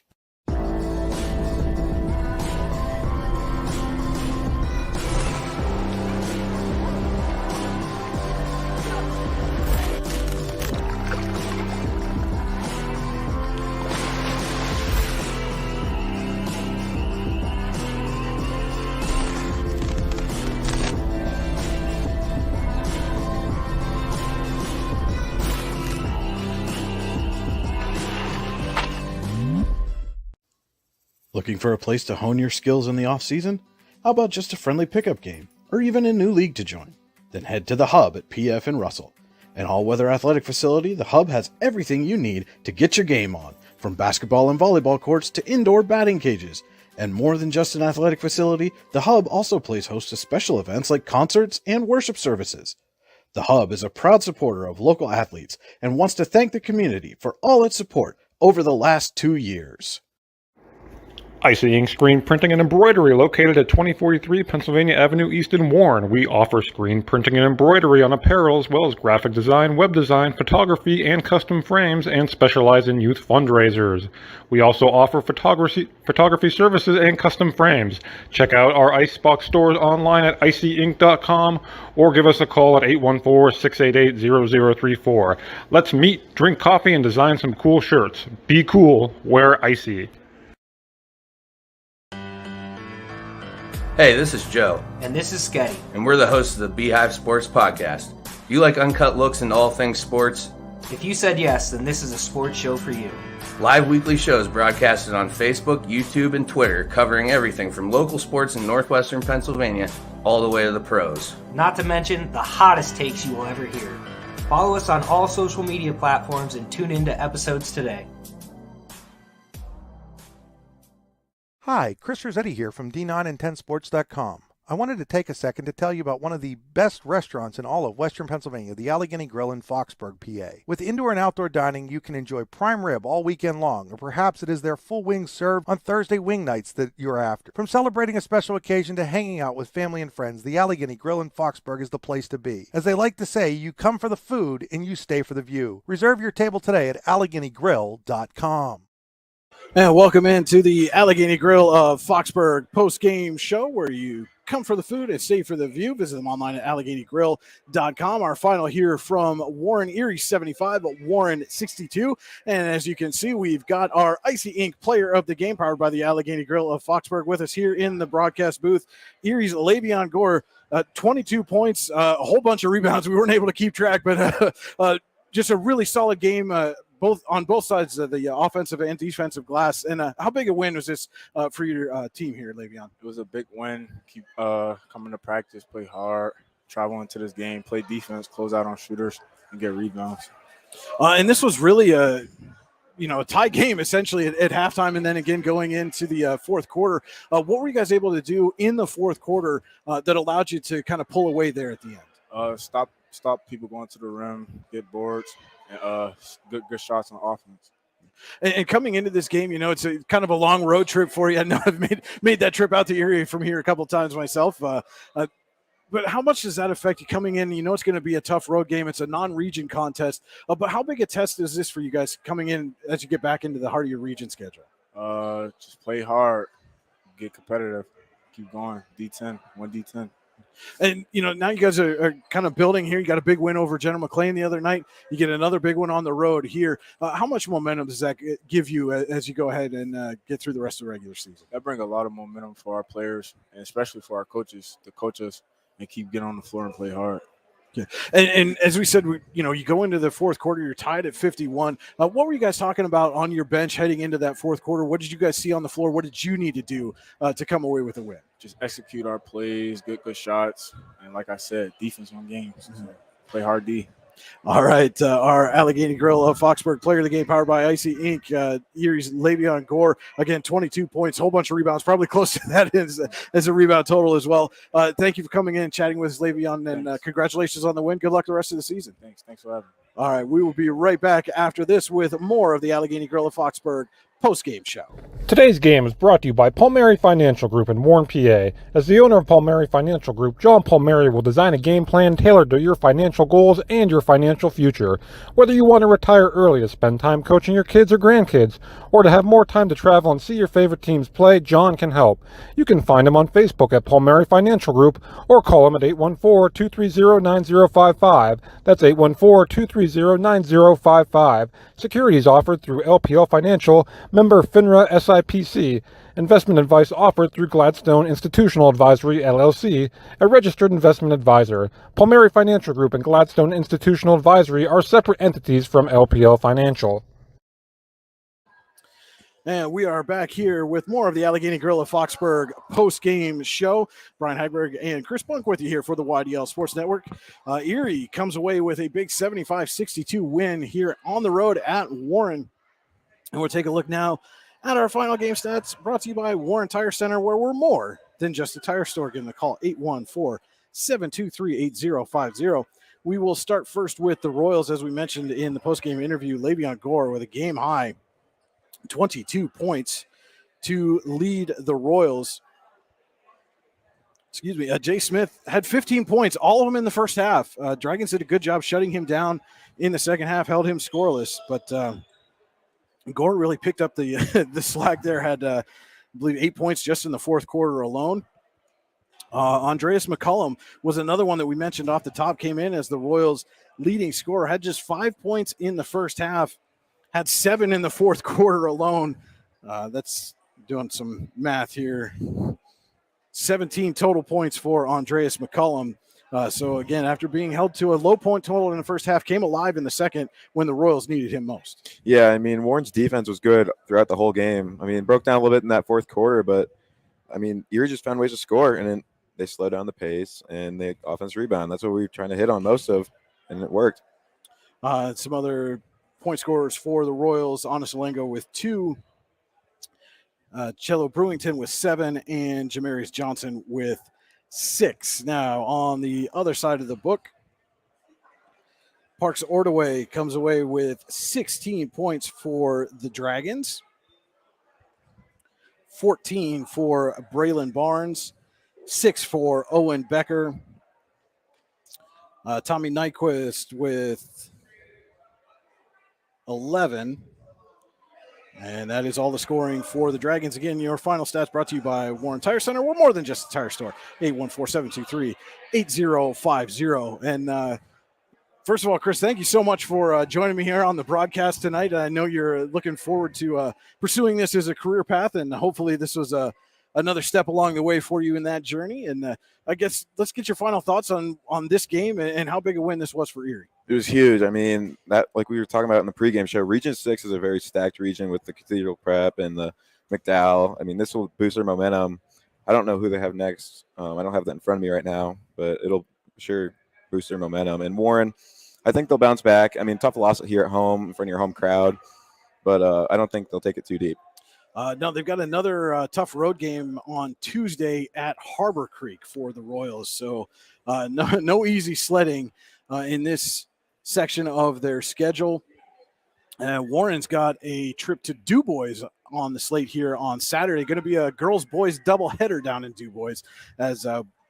Looking for a place to hone your skills in the off-season? How about just a friendly pickup game, or even a new league to join? Then head to the Hub at PF in Russell. An all-weather athletic facility, the Hub has everything you need to get your game on, from basketball and volleyball courts to indoor batting cages. And more than just an athletic facility, the Hub also plays host to special events like concerts and worship services. The Hub is a proud supporter of local athletes and wants to thank the community for all its support over the last 2 years. Icy Ink Screen Printing and Embroidery, located at 2043 Pennsylvania Avenue East in Warren. We offer screen printing and embroidery on apparel, as well as graphic design, web design, photography, and custom frames, and specialize in youth fundraisers. We also offer photography services and custom frames. Check out our Icebox stores online at icyink.com or give us a call at 814-688-0034. Let's meet, drink coffee, and design some cool shirts. Be cool, wear Icy. Hey, this is Joe. And this is Sketty. And we're the hosts of the Beehive Sports Podcast. Do you like uncut looks into all things sports? If you said yes, then this is a sports show for you. Live weekly shows broadcasted on Facebook, YouTube, and Twitter, covering everything from local sports in northwestern Pennsylvania all the way to the pros. Not to mention the hottest takes you will ever hear. Follow us on all social media platforms and tune into episodes today. Hi, Chris Rossetti here from D9and10sports.com. I wanted to take a second to tell you about one of the best restaurants in all of Western Pennsylvania, the Allegheny Grill in Foxburg, PA. With indoor and outdoor dining, you can enjoy prime rib all weekend long, or perhaps it is their full wings served on Thursday wing nights that you're after. From celebrating a special occasion to hanging out with family and friends, the Allegheny Grill in Foxburg is the place to be. As they like to say, you come for the food and you stay for the view. Reserve your table today at AlleghenyGrill.com. And welcome into the Allegheny Grill of Foxburg post-game show, where you come for the food and stay for the view. Visit them online at AlleghenyGrill.com. Our final here from Warren, Erie 75, but Warren 62. And as you can see, we've got our Icy Ink player of the game, powered by the Allegheny Grill of Foxburg, with us here in the broadcast booth. Erie's Le'Veon Gore, 22 points, a whole bunch of rebounds. We weren't able to keep track, but just a really solid game. On both sides of the offensive and defensive glass. And how big a win was this for your team here, Le'Veon? It was a big win. Keep coming to practice, play hard, travel into this game, play defense, close out on shooters, and get rebounds. And this was really a tie game essentially at halftime, and then again going into the fourth quarter. What were you guys able to do in the fourth quarter that allowed you to kind of pull away there at the end? Stop people going to the rim, get boards, and good shots on offense. And coming into this game, it's a kind of a long road trip for you. I know I've made that trip out to Erie from here a couple of times myself. But how much does that affect you coming in? It's going to be a tough road game. It's a non-region contest. But how big a test is this for you guys coming in as you get back into the heart of your region schedule? Just play hard, get competitive, keep going. D10, 1D10. And, now you guys are kind of building here. You got a big win over General McLean the other night. You get another big one on the road here. How much momentum does that give you as you go ahead and get through the rest of the regular season? That brings a lot of momentum for our players, and especially for our coaches to coach us and keep getting on the floor and play hard. Yeah. And as we said, you go into the fourth quarter, you're tied at 51. What were you guys talking about on your bench heading into that fourth quarter? What did you guys see on the floor? What did you need to do to come away with a win? Just execute our plays, good shots, and like I said, defense on games. So play hard D. All right, our Allegheny Grill of Foxburg Player of the Game, powered by Icy Inc. Erie's Le'Veon Gore, again, 22 points, whole bunch of rebounds, probably close to that as a rebound total as well. Thank you for coming in and chatting with us, Le'Veon, and congratulations on the win. Good luck the rest of the season. Thanks for having me. All right, we will be right back after this with more of the Allegheny Grill of Foxburg post-game show. Today's game is brought to you by Palmieri Financial Group in Warren, PA. As the owner of Palmieri Financial Group, John Palmieri will design a game plan tailored to your financial goals and your financial future. Whether you want to retire early to spend time coaching your kids or grandkids, or to have more time to travel and see your favorite teams play, John can help. You can find him on Facebook at Palmieri Financial Group, or call him at 814-230-9055. That's 814-230-9055. Securities offered through LPL Financial, member FINRA SIPC. Investment advice offered through Gladstone Institutional Advisory, LLC, a registered investment advisor. Palmieri Financial Group and Gladstone Institutional Advisory are separate entities from LPL Financial. And we are back here with more of the Allegheny Grill of Foxburg post-game show. Brian Hagberg and Chris Bunk with you here for the YDL Sports Network. Erie comes away with a big 75-62 win here on the road at Warren. And we'll take a look now at our final game stats, brought to you by Warren Tire Center, where we're more than just a tire store. Give them a call, 814-723-8050. We will start first with the Royals, as we mentioned in the post-game interview. Le'Veon Gore with a game-high 22 points to lead the Royals. Jay Smith had 15 points, all of them in the first half. Dragons did a good job shutting him down in the second half, held him scoreless, but Gore really picked up the the slack there, had, I believe, 8 points just in the fourth quarter alone. Andreas McCullum was another one that we mentioned off the top, came in as the Royals' leading scorer, had just 5 points in the first half, had 7 in the fourth quarter alone. That's doing some math here. 17 total points for Andreas McCullum. So, again, after being held to a low point total in the first half, came alive in the second when the Royals needed him most. Yeah, I mean, Warren's defense was good throughout the whole game. I mean, it broke down a little bit in that fourth quarter, but, I mean, Erie just found ways to score, and then they slowed down the pace, and they offense rebound. That's what we were trying to hit on most of, and it worked. Some other point scorers for the Royals, Honest Alengo with 2, Cello Brewington with 7, and Jamarius Johnson with 6. Now, on the other side of the book, Parks Ordaway comes away with 16 points for the Dragons, 14 for Braylon Barnes, 6 for Owen Becker, Tommy Nyquist with 11. And that is all the scoring for the Dragons. Again, your final stats brought to you by Warren Tire Center. We're more than just a tire store. 814-723-8050. And first of all, Chris, thank you so much for joining me here on the broadcast tonight. I know you're looking forward to pursuing this as a career path, and hopefully this was another step along the way for you in that journey. And I guess let's get your final thoughts on this game and how big a win this was for Erie. It was huge. I mean, that, like we were talking about in the pregame show, Region 6 is a very stacked region with the Cathedral Prep and the McDowell. I mean, this will boost their momentum. I don't know who they have next. I don't have that in front of me right now, but it'll sure boost their momentum. And Warren, I think they'll bounce back. I mean, tough loss here at home in front of your home crowd, but I don't think they'll take it too deep. No, they've got another tough road game on Tuesday at Harbor Creek for the Royals. So no easy sledding in this section of their schedule. Warren's got a trip to DuBois on the slate here on Saturday. Going to be a girls-boys doubleheader down in DuBois, as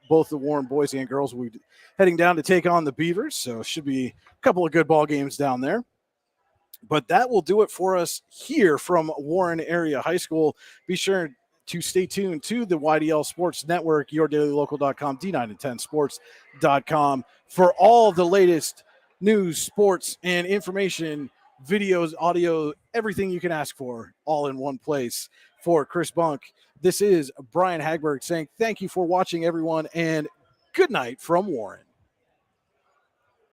both the Warren boys and girls will be heading down to take on the Beavers. So should be a couple of good ball games down there. But that will do it for us here from Warren Area High School. Be sure to stay tuned to the YDL Sports Network, yourdailylocal.com, D910sports.com for all the latest news, sports, and information, videos, audio, everything you can ask for, all in one place. For Chris Bunk, this is Brian Hagberg saying thank you for watching, everyone, and good night from Warren.